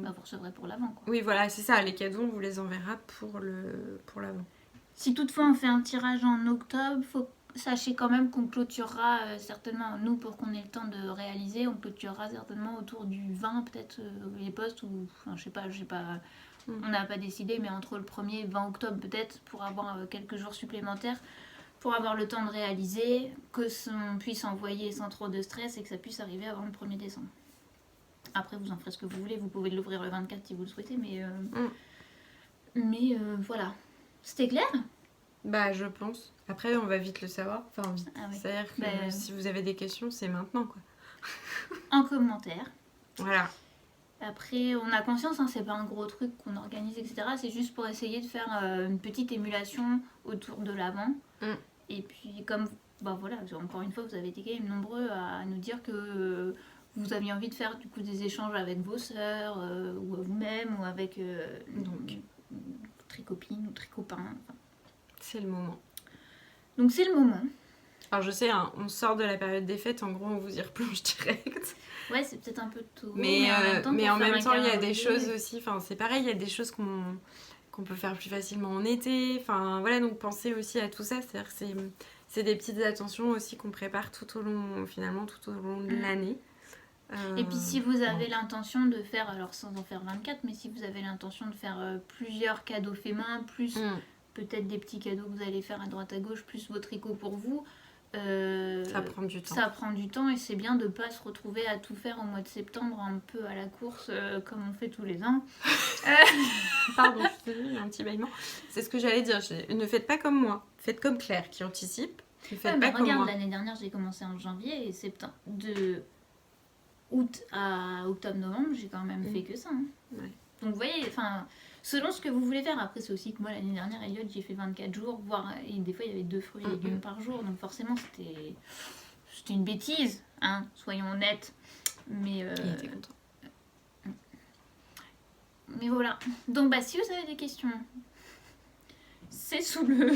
Bah, vous recevrez pour l'avant, quoi. Oui, voilà, c'est ça. Les cadeaux, on vous les enverra pour l'avant. Si toutefois on fait un tirage en octobre, sachez quand même qu'on clôturera certainement, nous pour qu'on ait le temps de réaliser, on clôturera certainement autour du 20 peut-être les postes, ou enfin je sais pas, on n'a pas décidé, mais entre le 1er et 20 octobre peut-être, pour avoir quelques jours supplémentaires, pour avoir le temps de réaliser, que on puisse envoyer sans trop de stress et que ça puisse arriver avant le 1er décembre. Après vous en ferez ce que vous voulez, vous pouvez l'ouvrir le 24 si vous le souhaitez, mais voilà. C'était clair ? Bah, je pense. Après, on va vite le savoir. Enfin, vite. Ah oui. C'est-à-dire que si vous avez des questions, c'est maintenant, quoi. En commentaire. Voilà. Après, on a conscience, hein, c'est pas un gros truc qu'on organise, etc. C'est juste pour essayer de faire une petite émulation autour de l'avant. Et puis, comme, bah voilà, encore une fois, vous avez été quand même nombreux à nous dire que vous aviez envie de faire du coup des échanges avec vos sœurs, ou vous-même, ou avec très copines ou très copains. Enfin. C'est le moment. Donc c'est le moment. Alors je sais, hein, on sort de la période des fêtes, en gros on vous y replonge direct. Ouais, c'est peut-être un peu tôt. Mais en même temps, il y a des choses aussi, enfin c'est pareil, il y a des choses qu'on peut faire plus facilement en été. Enfin voilà, donc pensez aussi à tout ça, c'est-à-dire que c'est des petites attentions aussi qu'on prépare tout au long de l'année. Et puis si vous avez l'intention de faire, alors sans en faire 24, mais si vous avez l'intention de faire plusieurs cadeaux faits main, plus peut-être des petits cadeaux que vous allez faire à droite à gauche, plus vos tricots pour vous, ça prend du temps. Ça prend du temps et c'est bien de ne pas se retrouver à tout faire au mois de septembre un peu à la course comme on fait tous les ans. Pardon, je suis désolée, il y a un petit bâillement. C'est ce que j'allais dire, ne faites pas comme moi, faites comme Claire qui anticipe. Ne faites pas comme moi. Regarde, l'année dernière j'ai commencé en janvier et septembre, de août à octobre-novembre, j'ai quand même fait que ça. Hein. Ouais. Donc vous voyez, enfin, selon ce que vous voulez faire. Après, c'est aussi que moi, l'année dernière, Elliot, j'ai fait 24 jours, et des fois, il y avait 2 fruits et légumes par jour. Donc forcément, c'était une bêtise, hein, soyons honnêtes. Mais, il était content. Mais voilà. Donc, bah, si vous avez des questions, c'est sous le...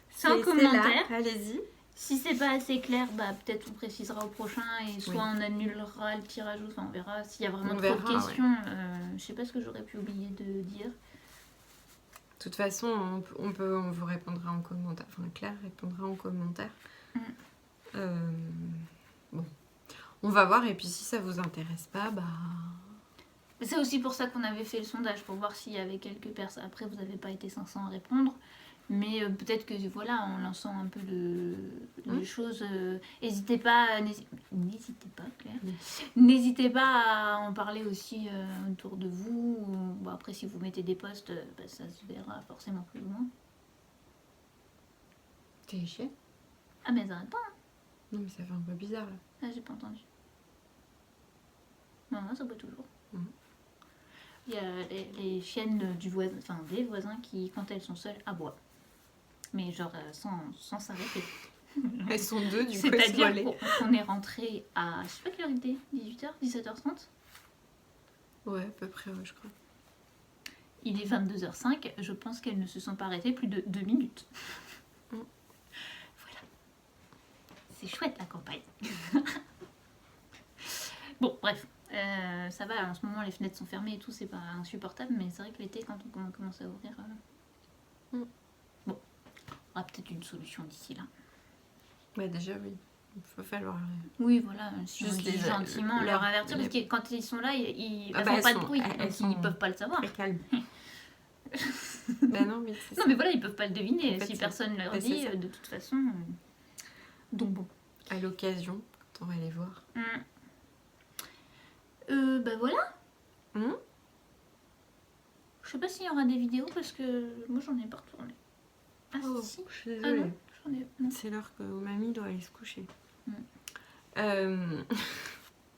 c'est en commentaire. Allez-y. Si c'est pas assez clair, bah, peut-être on précisera au prochain et soit on annulera le tirage, enfin on verra s'il y a vraiment trop de questions. Ouais. Je sais pas ce que j'aurais pu oublier de dire. De toute façon, on vous répondra en commentaire. Enfin, Claire répondra en commentaire. Bon, on va voir et puis si ça vous intéresse pas, bah... C'est aussi pour ça qu'on avait fait le sondage, pour voir s'il y avait quelques personnes. Après, vous n'avez pas été 500 à répondre. Mais peut-être que voilà, en lançant un peu les choses, n'hésitez pas, Claire. N'hésitez pas à en parler aussi autour de vous. Bon, après, si vous mettez des posts, bah, ça se verra forcément plus loin. T'es chier? Ah, mais ça arrête pas. Hein. Non, mais ça fait un peu bizarre là. Ah, j'ai pas entendu. Non, ça boit toujours. Il y a les chiennes des voisins qui, quand elles sont seules, aboient. Mais genre sans s'arrêter. Elles sont 2 du coup. C'est-à-dire qu'on est rentré à, je sais pas quelle heure il était, 18h, 17h30 ? Ouais, à peu près, ouais, je crois. Il est 22h05, je pense qu'elles ne se sont pas arrêtées plus de 2 minutes. Voilà. C'est chouette la campagne. Bon, bref. Ça va, en ce moment les fenêtres sont fermées et tout, c'est pas insupportable, mais c'est vrai que l'été, quand on commence à ouvrir... Bon, on aura peut-être une solution d'ici là. Ouais, déjà, oui. Il va falloir... Oui, voilà, si on dit gentiment leur avertir, parce que quand ils sont là, ils font pas de bruit, donc ils peuvent pas le savoir. Très calme. Bah non, mais c'est ça. Non, mais voilà, ils peuvent pas le deviner En fait, si c'est- personne leur bah, c'est dit, ça. de toute façon. Donc bon. À l'occasion, quand on va les voir. Bah voilà. Hum. Je sais pas s'il y aura des vidéos parce que moi j'en ai pas retourné. Ah Oh, si. je suis Ah désolée. non, j'en ai. Non. C'est l'heure que mamie doit aller se coucher. Mm.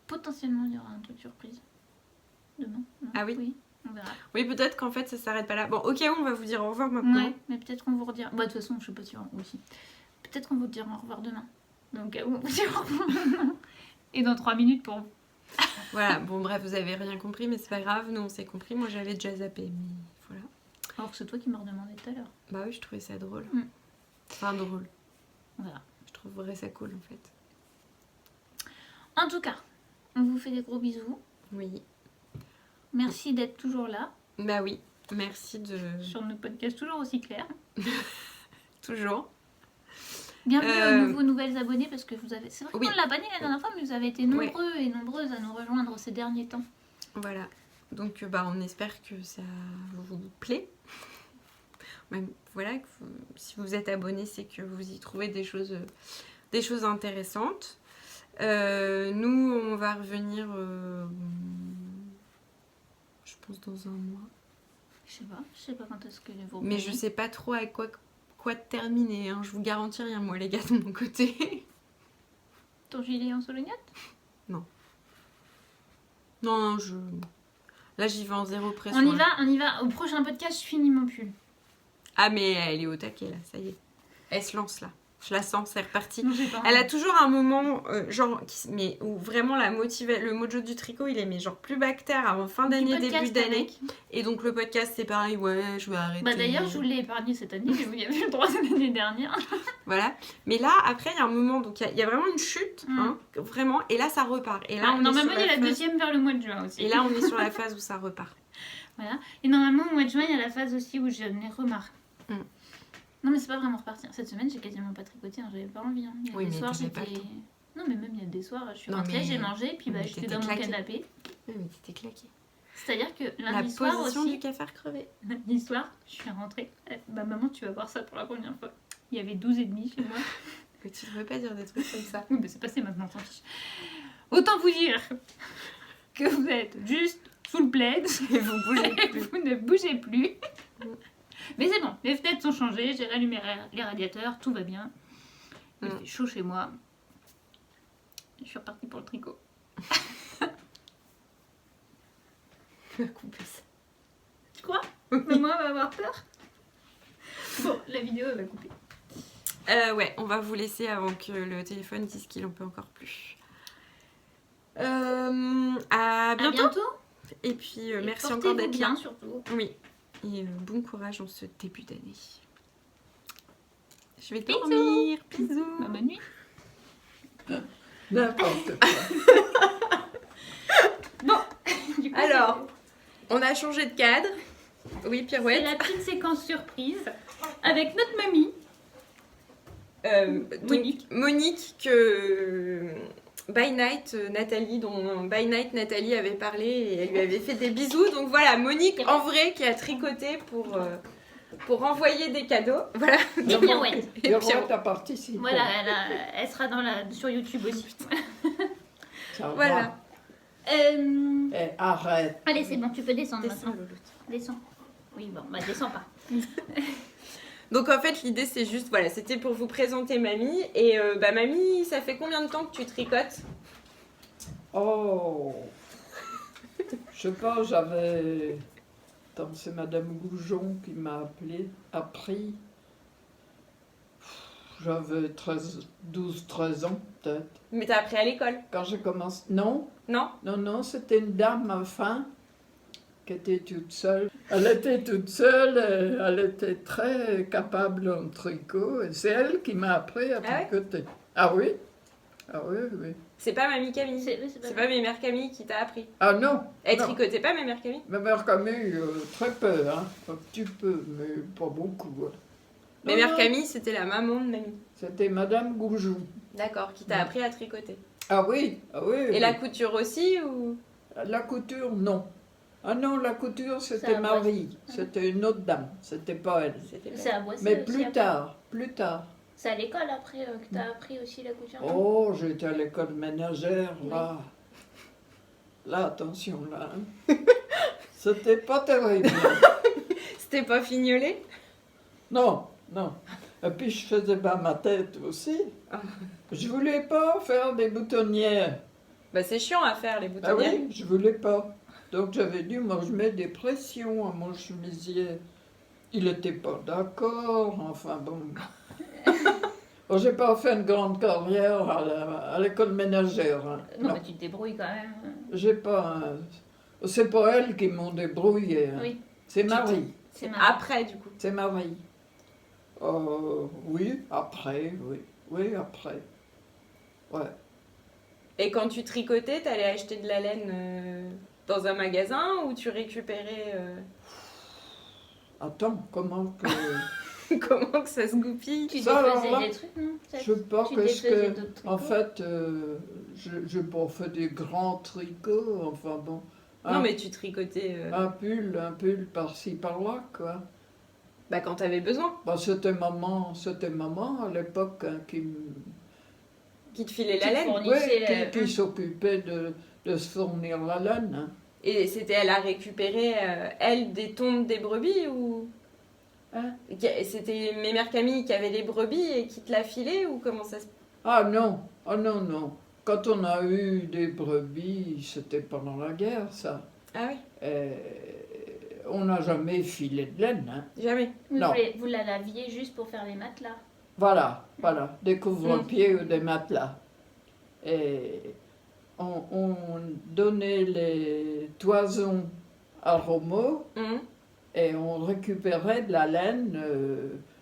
Potentiellement il y aura un truc surprise. Demain. Non Ah oui. Oui, on verra. Oui, peut-être qu'en fait ça s'arrête pas là. Bon, au cas où, on va vous dire au revoir maintenant. Ouais, mais peut-être qu'on vous redira. Bah de toute façon, je sais pas si aussi. Peut-être qu'on vous dira au revoir demain. Donc on vous dira au revoir demain. Et dans 3 minutes pour vous. Voilà, bon bref, vous avez rien compris, mais c'est pas grave, nous on s'est compris. Moi j'avais déjà zappé, mais voilà. Alors que c'est toi qui m'as redemandé tout à l'heure. Bah oui, je trouvais ça drôle. Mm. Enfin, drôle. On verra. Je trouverais ça cool en fait. En tout cas, on vous fait des gros bisous. Oui. Merci d'être toujours là. Bah oui, merci de. Sur nos podcasts toujours aussi clairs. Toujours. Bienvenue aux nouveaux nouvelles abonnés parce que vous avez. C'est vrai Oui. qu'on l'a pas dit la dernière fois, mais vous avez été nombreux et nombreuses à nous rejoindre ces derniers temps. Voilà. Donc bah on espère que ça vous plaît. Même, voilà, si vous êtes abonné, c'est que vous y trouvez des choses intéressantes. Nous, on va revenir, je pense, dans un mois. Je sais pas quand est-ce que vous Mais je sais pas trop à quoi terminer. Hein. Je vous garantis rien, moi, les gars, de mon côté. Ton gilet en solognotte? Non, là, j'y vais en zéro pression. On y va. Au prochain podcast, je finis mon pull. Ah, mais elle est au taquet, là, ça y est. Elle se lance, là. Je la sens, c'est reparti. Non, j'ai pas. Elle a toujours un moment, mais où vraiment le mojo du tricot, il est mais genre plus bactère avant fin d'année, début d'année. Et donc le podcast, c'est pareil, ouais, je vais arrêter. Bah d'ailleurs, je vous l'ai épargné cette année, mais vous y avez eu le droit l'année dernière. Voilà. Mais là, après, il y a un moment, donc il y a vraiment une chute, hein, vraiment, et là, ça repart. Et là, normalement, il y a la deuxième vers le mois de juin aussi. Et là, on est sur la phase où ça repart. Voilà. Et normalement, au mois de juin, il y a la phase aussi où je les remarque. Non, mais c'est pas vraiment reparti. Cette semaine, j'ai quasiment pas tricoté, hein. J'avais pas envie. Hein. Il y a des soirs, j'étais. Non, mais même il y a des soirs, je suis rentrée, j'ai mangé, puis bah, j'étais dans mon canapé. Oui, mais t'étais claqué. C'est-à-dire que lundi soir aussi. La position du cafard crevé. Lundi soir, je suis rentrée. Bah, maman, tu vas voir ça pour la première fois. Il y avait 12,5 chez moi. Mais tu devrais pas dire des trucs comme ça. Oui, mais c'est passé maintenant, tant pis. Autant vous dire que vous êtes juste sous le plaid. Et vous bougez plus. Vous ne bougez plus. Mais c'est bon, les fenêtres sont changées, j'ai rallumé les radiateurs, tout va bien. Il fait chaud chez moi. Je suis repartie pour le tricot. Tu vas couper ça. Tu crois? Maman va avoir peur. Bon, la vidéo elle va couper. Ouais, on va vous laisser avant que le téléphone dise qu'il en peut encore plus. À bientôt. Et puis merci encore d'être là. Surtout. Oui. Et bon courage en ce début d'année. Je vais Bisous. dormir. Bisous. Bah, bonne nuit. N'importe quoi. Bon, du coup, Alors, on a changé de cadre. Oui, c'est Pirouette. la petite séquence surprise avec notre mamie. Monique que By Night Nathalie, dont By Night Nathalie avait parlé et elle lui avait fait des bisous. Donc voilà, Monique en vrai qui a tricoté pour envoyer des cadeaux. Voilà. Et Pirouette. Et Pirouette a participé. Voilà, elle sera sur YouTube aussi. Ça va. Voilà. Arrête. Allez, c'est bon, tu peux descendre Descends, maintenant. Louloute. Descends. Oui, bon, bah descends pas. Donc en fait l'idée c'est juste, voilà, c'était pour vous présenter Mamie. Et Mamie, ça fait combien de temps que tu tricotes? Oh. Je sais pas, j'avais... Attends, c'est Madame Goujon qui m'a appris. J'avais 12-13 ans peut-être. Mais t'as appris à l'école? Quand j'ai commencé... Non, Non? c'était une dame enfin qui était toute seule. Elle était toute seule, elle était très capable en tricot et c'est elle qui m'a appris à tricoter. Ah oui? Ah oui, oui. C'est pas Mamie Camille? C'est pas mes mères Camille qui t'a appris? Ah non! Elle non. tricotait pas mes mères Camille? Ma mère Camille, très peu, hein. Un petit peu, mais pas beaucoup. Hein. Mes mères Camille, c'était la maman de Mamie. C'était Madame Goujon. D'accord, qui t'a appris à tricoter. Ah oui, ah oui. Et la couture aussi ou? La couture, non. Ah non, la couture, C'est c'était à Marie. C'était une autre dame. C'était pas elle. C'est à Boissy Mais aussi, plus après. tard, plus tard. C'est à l'école après que t'as appris aussi la couture. non Oh, j'étais à l'école ménagère, là. Là, attention, là. Hein. C'était pas terrible. C'était pas fignolé? Non, non. Et puis, je faisais pas ma tête aussi. Je voulais pas faire des boutonnières. Bah c'est chiant à faire les Ah boutonnières. oui, je voulais pas. Donc, j'avais dit, moi, je mets des pressions à mon chemisier. Il était pas d'accord, enfin bon. Bon, j'ai pas fait une grande carrière à l'école ménagère. Hein. Non, Non. mais tu te débrouilles quand même. J'ai pas. C'est pas elles qui m'ont débrouillé. Hein. Oui, C'est Marie. c'est marrant. Après du coup. C'est Marie. Oui, après, oui. Oui, après. Ouais. Et quand tu tricotais, t'allais acheter de la laine dans un magasin ou tu récupérais Attends, comment que. comment que ça se goupille? Tu Ça, alors défaisais là, des trucs, non Je sais pas Tu qu'est-ce défaisais que. d'autres En tricots fait, j'ai pas fait des grands tricots, enfin bon. Non mais tu tricotais Un pull par-ci, par-là, quoi. bah, quand t'avais besoin. Bah, c'était maman à l'époque hein, Qui te filait la Qui te laine. fournissait ouais, la- qui s'occupait de se fournir la laine. Hein. Et c'était elle a récupéré elle des tondes des brebis ou Hein? C'était mes mères Camille qui avaient les brebis et qui te la filaient ou comment ça se... Ah non, non. Quand on a eu des brebis, c'était pendant la guerre, ça. Ah oui, On n'a jamais filé de laine. Hein. jamais. Oui, Non. vous la laviez juste pour faire les matelas. Voilà, des couvre-pieds ou des matelas. Et on donnait les toisons à Romo Mhm. et on récupérait de la laine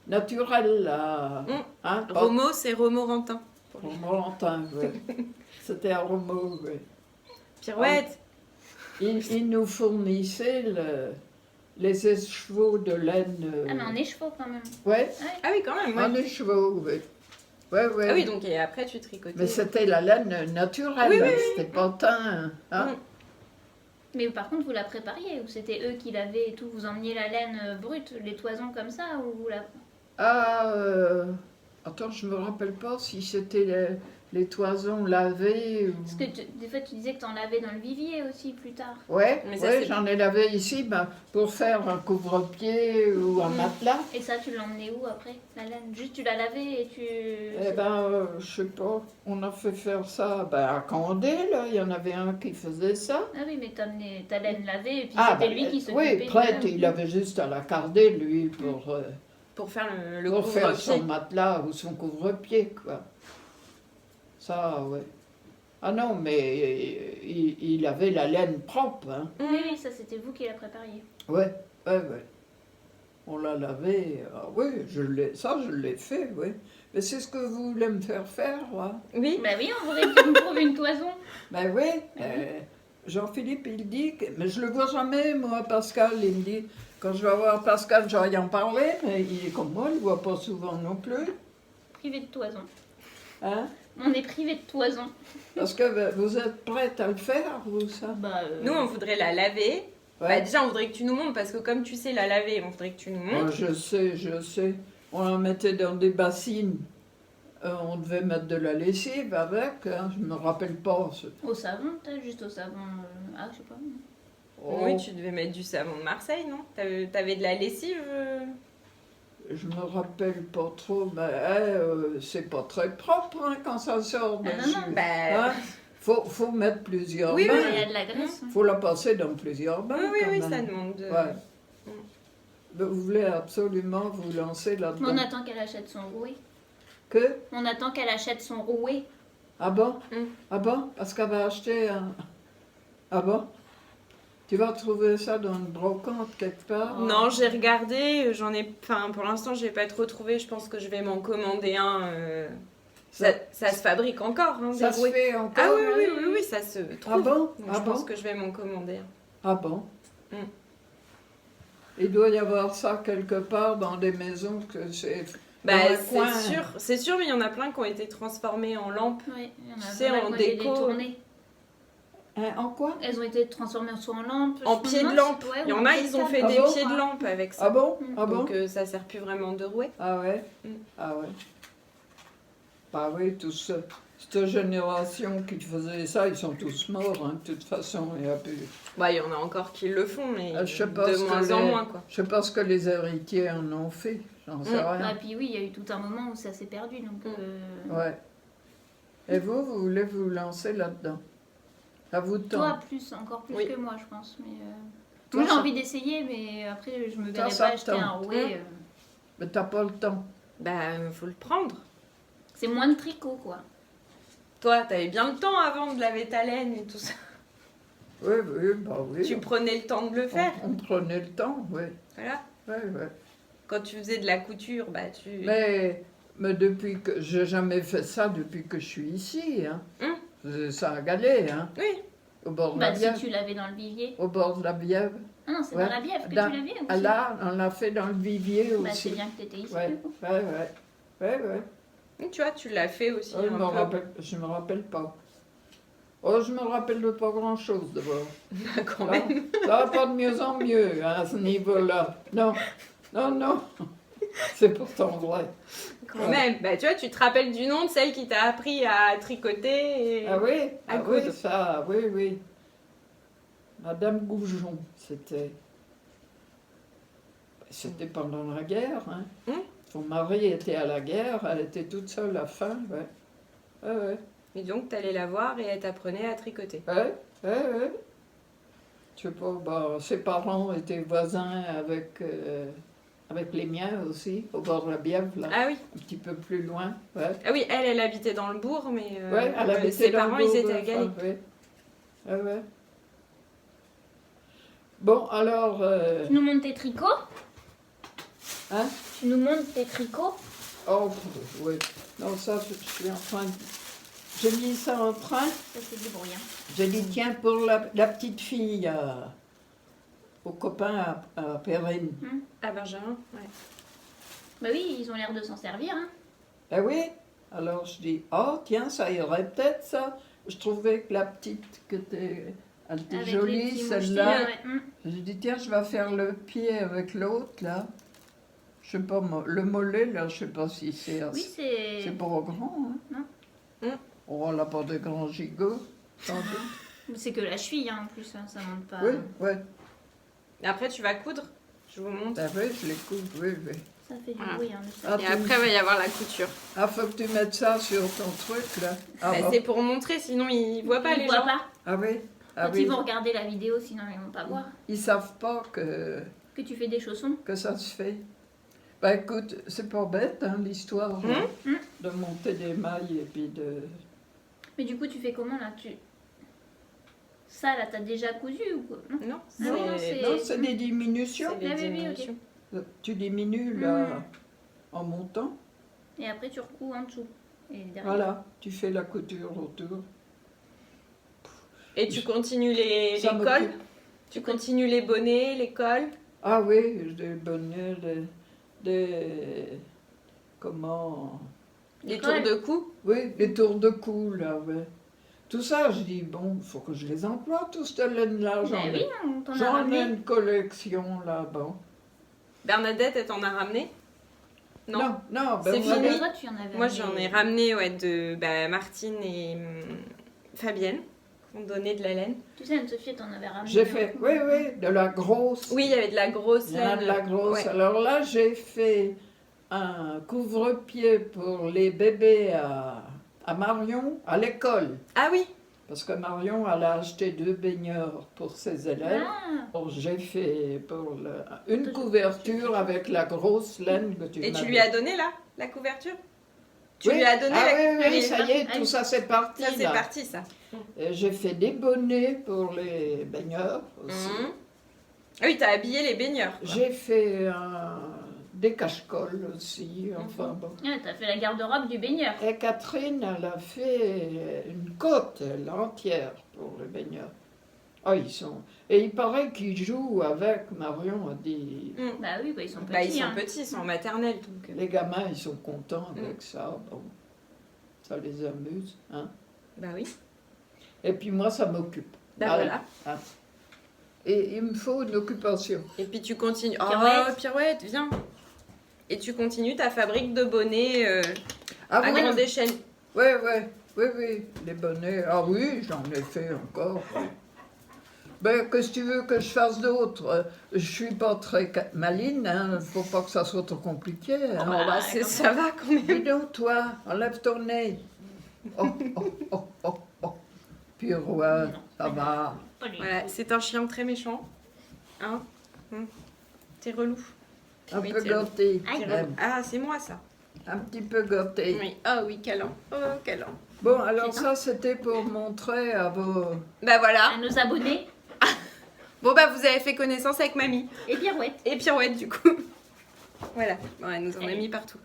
naturelle. Là, hein, pas- Romo, c'est Romorantin. Romorantin, ouais. C'était à Romo, oui. Pirouette. Il nous fournissait les écheveaux de laine. Ah, mais en écheveau quand même. Ouais, Ah oui, quand même. Ouais. en écheveaux, oui. Ouais. Ah oui, donc et après tu tricotais. Mais c'était la laine naturelle, Oui, oui, c'était pas teint. Hein. Mm. Mais par contre, vous la prépariez ou c'était eux qui lavaient et tout? Vous emmeniez la laine brute, les toisons comme ça ou vous la... Ah, attends, je me rappelle pas si c'était les toisons lavées ou... Parce que des fois, tu disais que t'en lavais dans le vivier aussi plus tard. Ouais, Mais ça, c'est- j'en ai lavé ici pour faire un couvre-pied ou un Mm. matelas. Et ça, tu l'emmenais où après, la laine? Juste tu la lavais et tu... Eh ben, je sais pas, on a fait faire ça à Candé, là, il y en avait un qui faisait ça. Ah oui, mais t'emmenais ta laine lavée et puis Ah, c'était lui qui s'occupait oui, de prête, la- il avait juste à la carder, lui, Pour faire le pour faire son couvre-pied. matelas ou son couvre-pied, quoi. Ça, ouais. Ah non, mais il avait la laine propre, hein. Oui, ça c'était vous qui la prépariez. Ouais. On l'a lavé, oui, je l'ai fait, oui. Mais c'est ce que vous voulez me faire faire, là. Oui. Bah oui, on voudrait que tu me trouves une toison. Ben oui, Jean-Philippe, il dit, mais je le vois jamais, moi, Pascal, il me dit, quand je vais voir Pascal, je vais y en parler, mais il est comme moi, il ne le voit pas souvent non plus. Privé de toison. Hein? On est privé de toison. Parce que vous êtes prête à le faire, vous, ça? Bah, Nous, on voudrait la laver. Bah, Ouais. déjà, on voudrait que tu nous montres parce que comme tu sais la laver, on voudrait que tu nous Moi, montres. je sais. On la mettait dans des bassines. On devait mettre de la lessive avec, hein, je me rappelle pas. Au savon, peut-être, juste au savon. Ah, je sais pas. Oh, Oui, tu devais mettre du savon de Marseille, non? T'avais de la lessive Je me rappelle pas trop, mais c'est pas très propre hein, quand ça sort Ah, dessus. non, non. Bah. Hein? Faut mettre plusieurs Oui, bains. Il y a de la graisse. Faut la passer dans plusieurs bains. Oui, quand oui, même. ça demande de. Ouais. Mais vous voulez absolument vous lancer là-dedans. On attend qu'elle achète son rouet. Que? On attend qu'elle achète son rouet. Ah bon? Mm. Ah bon? Parce qu'elle va acheter un... Ah bon? Tu vas trouver ça dans une brocante quelque part? Non, j'ai regardé, Enfin, pour l'instant, j'ai pas trop trouvé. Je pense que je vais m'en commander un. Ça se fabrique encore, hein, ça des se rouets. fait encore? Ah oui, ça se trouve. Ah bon? Donc, Ah je pense bon? que je vais m'en commander un. Ah bon? Mm. Il doit y avoir ça quelque part dans des maisons que c'est... Bah, dans un coin. c'est sûr, mais il y en a plein qui ont été transformés en lampes. Oui, il y en a Tu sais, pas mal en qui ont été déco. détournés. En quoi? Elles ont été transformées soit en lampes. En pieds de lampe. Ouais, Il y ou en a, ils ont fait des pieds de lampe avec ça. Ah bon? Ah bon? Donc ça sert plus vraiment de rouet. Ah ouais? Ah ouais. Bah oui, tous cette génération qui faisait ça, ils sont tous morts, hein, de toute façon. Il y a plus... Bah, il y en a encore qui le font, mais je sais pas de ce moins que en les- moins, quoi. Je sais pas ce que les héritiers en ont fait, j'en sais Bah, rien. puis oui, il y a eu tout un moment où ça s'est perdu. Donc, Ouais. Et vous voulez vous lancer là-dedans? À vous de temps. toi, encore plus Oui. que moi, je pense. Mais, Toi, moi, j'ai ça- envie d'essayer, mais après, je me Toi, verrais ça pas acheter un tente. rouet. Mais t'as pas le temps. Bah, faut le prendre. C'est moins de tricot, quoi. Toi, t'avais bien le temps avant de laver ta laine et tout ça. Oui, oui, bah oui. Tu prenais le temps de le faire. On prenait le temps, oui. Voilà. Ouais, ouais. Quand tu faisais de la couture, bah tu... Mais depuis que... J'ai jamais fait ça depuis que je suis ici, hein. Je faisais ça à Galais, hein. Oui. Au bord de Bah, la si Bièvre. tu l'avais dans le vivier. Au bord de la Bièvre. Ah non, c'est Ouais. dans la Bièvre que Dans- tu l'avais Ah aussi. là, on l'a fait dans le vivier Bah, aussi. c'est bien que t'étais ici. Ouais, du coup. ouais, ouais. Tu vois, tu l'as fait aussi Oh, un peu. je me rappelle pas. Oh, je me rappelle de pas grand-chose d'abord. Quand Là, même. ça va pas de mieux en mieux hein, à ce niveau-là. Non, non, non. C'est pourtant vrai. Quand même. Bah tu vois, tu te rappelles du nom de celle qui t'a appris à tricoter et... Ah oui, À ah oui, coudre. ça, oui, oui. Madame Goujon, c'était. C'était pendant la guerre. Hein. Son mari était à la guerre, elle était toute seule à la fin. Ouais. Ouais, ouais. Et donc, t'allais la voir et elle t'apprenait à tricoter. Ouais, ouais, ouais. Je sais pas, bah, ses parents étaient voisins avec les miens aussi, au bord de la Bièvre, là, Ah oui. un petit peu plus loin. Ouais, Ah oui, elle habitait dans le bourg, mais ouais elle habitait ses dans parents, le ils bourg, étaient à Galles. ouais. Ouais, ouais. Bon, alors... Tu nous montres tes tricots? Hein? Tu nous montres tes tricots? Oh, oui. Non, ça, je suis en train de... J'ai mis ça en train. Ça, c'est du bruit. Hein. J'ai dit, tiens, pour la petite fille, au copain à Perrine. À Benjamin, ouais. Bah oui, ils ont l'air de s'en servir. Hein. Ah oui? Alors je dis, oh tiens, ça irait peut-être ça. Je trouvais que la petite, elle était Avec les jolie, petits celle-là. mochetés, ouais. J'ai dit, tiens, je vais faire le pied avec l'autre, là. Je sais pas, le mollet, là, je sais pas si c'est... Oui, c'est... C'est pas grand, hein? Non. Oh, on n'a pas de grand gigot, sans doute. C'est que la cheville, hein, en plus, hein, ça monte pas. Oui, oui. Et après, tu vas coudre. Je vous montre. Ah oui, je les coupe, oui, oui. Ça fait du Voilà. bruit, hein, le Ah, son. Et après, il va y avoir la couture. Ah, faut que tu mettes ça sur ton truc, là. Ah, Bah, bon. c'est pour montrer, sinon ils voient pas Ils les voient gens. pas. Ah oui? Ah Quand oui. ils vont regarder la vidéo, sinon ils vont pas voir. Ils savent pas que Que tu fais des chaussons. ça se fait. Bah écoute, c'est pas bête hein, l'histoire hein, de monter des mailles et puis de... Mais du coup, tu fais comment là? Ça, là, t'as déjà cousu ou quoi? Non. Non, Ah oui, non, c'est- Non, c'est des diminutions. c'est des Ah oui, oui, ok. diminutions. Tu diminues là en montant. Et après, tu recouds en dessous. Et derrière. Voilà, tu fais la couture autour. Et tu continues les Ça me cols. coupe. Tu continues les bonnets, les cols. Ah oui, des bonnets, des... Comment... Les Les tours cols. de cou. Oui, les tours de cou là, ouais. Tout ça, je dis, bon, il faut que je les emploie, tout ce laine-là. Bah oui, on t'en a J'en ai ramené. une collection là-bas. Bernadette, elle t'en a ramené? Non. Non, ben, C'est on fini. avait- Toi, tu en avais Moi, ramené. j'en ai ramené de Martine et Fabienne, qui ont donné de la laine. Tu sais, Anne-Sophie, t'en avais ramené. J'ai fait, oui, oui, de la grosse. Oui, il y avait de la grosse Il y en a laine. de la grosse. Ouais. Alors là, j'ai fait un couvre-pied pour les bébés à Marion, à l'école. Ah oui. Parce que Marion, elle a acheté 2 baigneurs pour ses élèves. Ah, Alors, j'ai fait pour une couverture avec la grosse laine que tu Et tu m'as lui as donné là, la couverture? Tu Oui. lui as donné Ah la... oui, oui, ça y est, Ah tout oui. ça c'est parti. Ça, c'est là. parti, ça. Et j'ai fait des bonnets pour les baigneurs aussi. Mhm. Ah oui, t'as habillé les baigneurs. quoi. J'ai fait des cache-colles aussi, enfin bon. ah, t'as fait la garde-robe du baigneur. Et Catherine, elle a fait une côte, elle, entière, pour les baigneurs. Ah, ils sont... Et il paraît qu'ils jouent avec, Marion a dit... Bah oui, bah, ils sont petits. Bah, ils sont hein. petits, ils sont en maternelle. Donc... Les gamins, ils sont contents avec ça, bon. Ça les amuse, hein. Bah oui. Et puis moi, ça m'occupe. Bah Ah, voilà. ah. Et il me faut une occupation. Et puis tu continues. Pirouette. Oh, Pirouette, viens. Et tu continues ta fabrique de bonnets Ah à oui, grande échelle. oui, les bonnets. Ah oui, j'en ai fait encore. Ben, qu'est-ce que tu veux que je fasse d'autre? Je suis pas très maline, hein. Faut pas que ça soit trop compliqué. Hein. Oh, bah, ça va quand même. Dis donc, toi, enlève ton nez. Oh, oh, oh, oh, oh. Pirouette, ça va. Pas du Voilà, tout. c'est un chien très méchant. Hein T'es relou. Un Oui, peu c'est gâté. Aïe. même. Ah, c'est moi ça. Un petit peu gâté. Oui. Oh oui, câlin. Oh, câlin. Bon, alors ça, c'était pour montrer à vos... Bah voilà. À nos abonnés Bon bah vous avez fait connaissance avec mamie. et Pirouette. Et Pirouette du coup. Voilà. Bon, elle nous en a mis partout.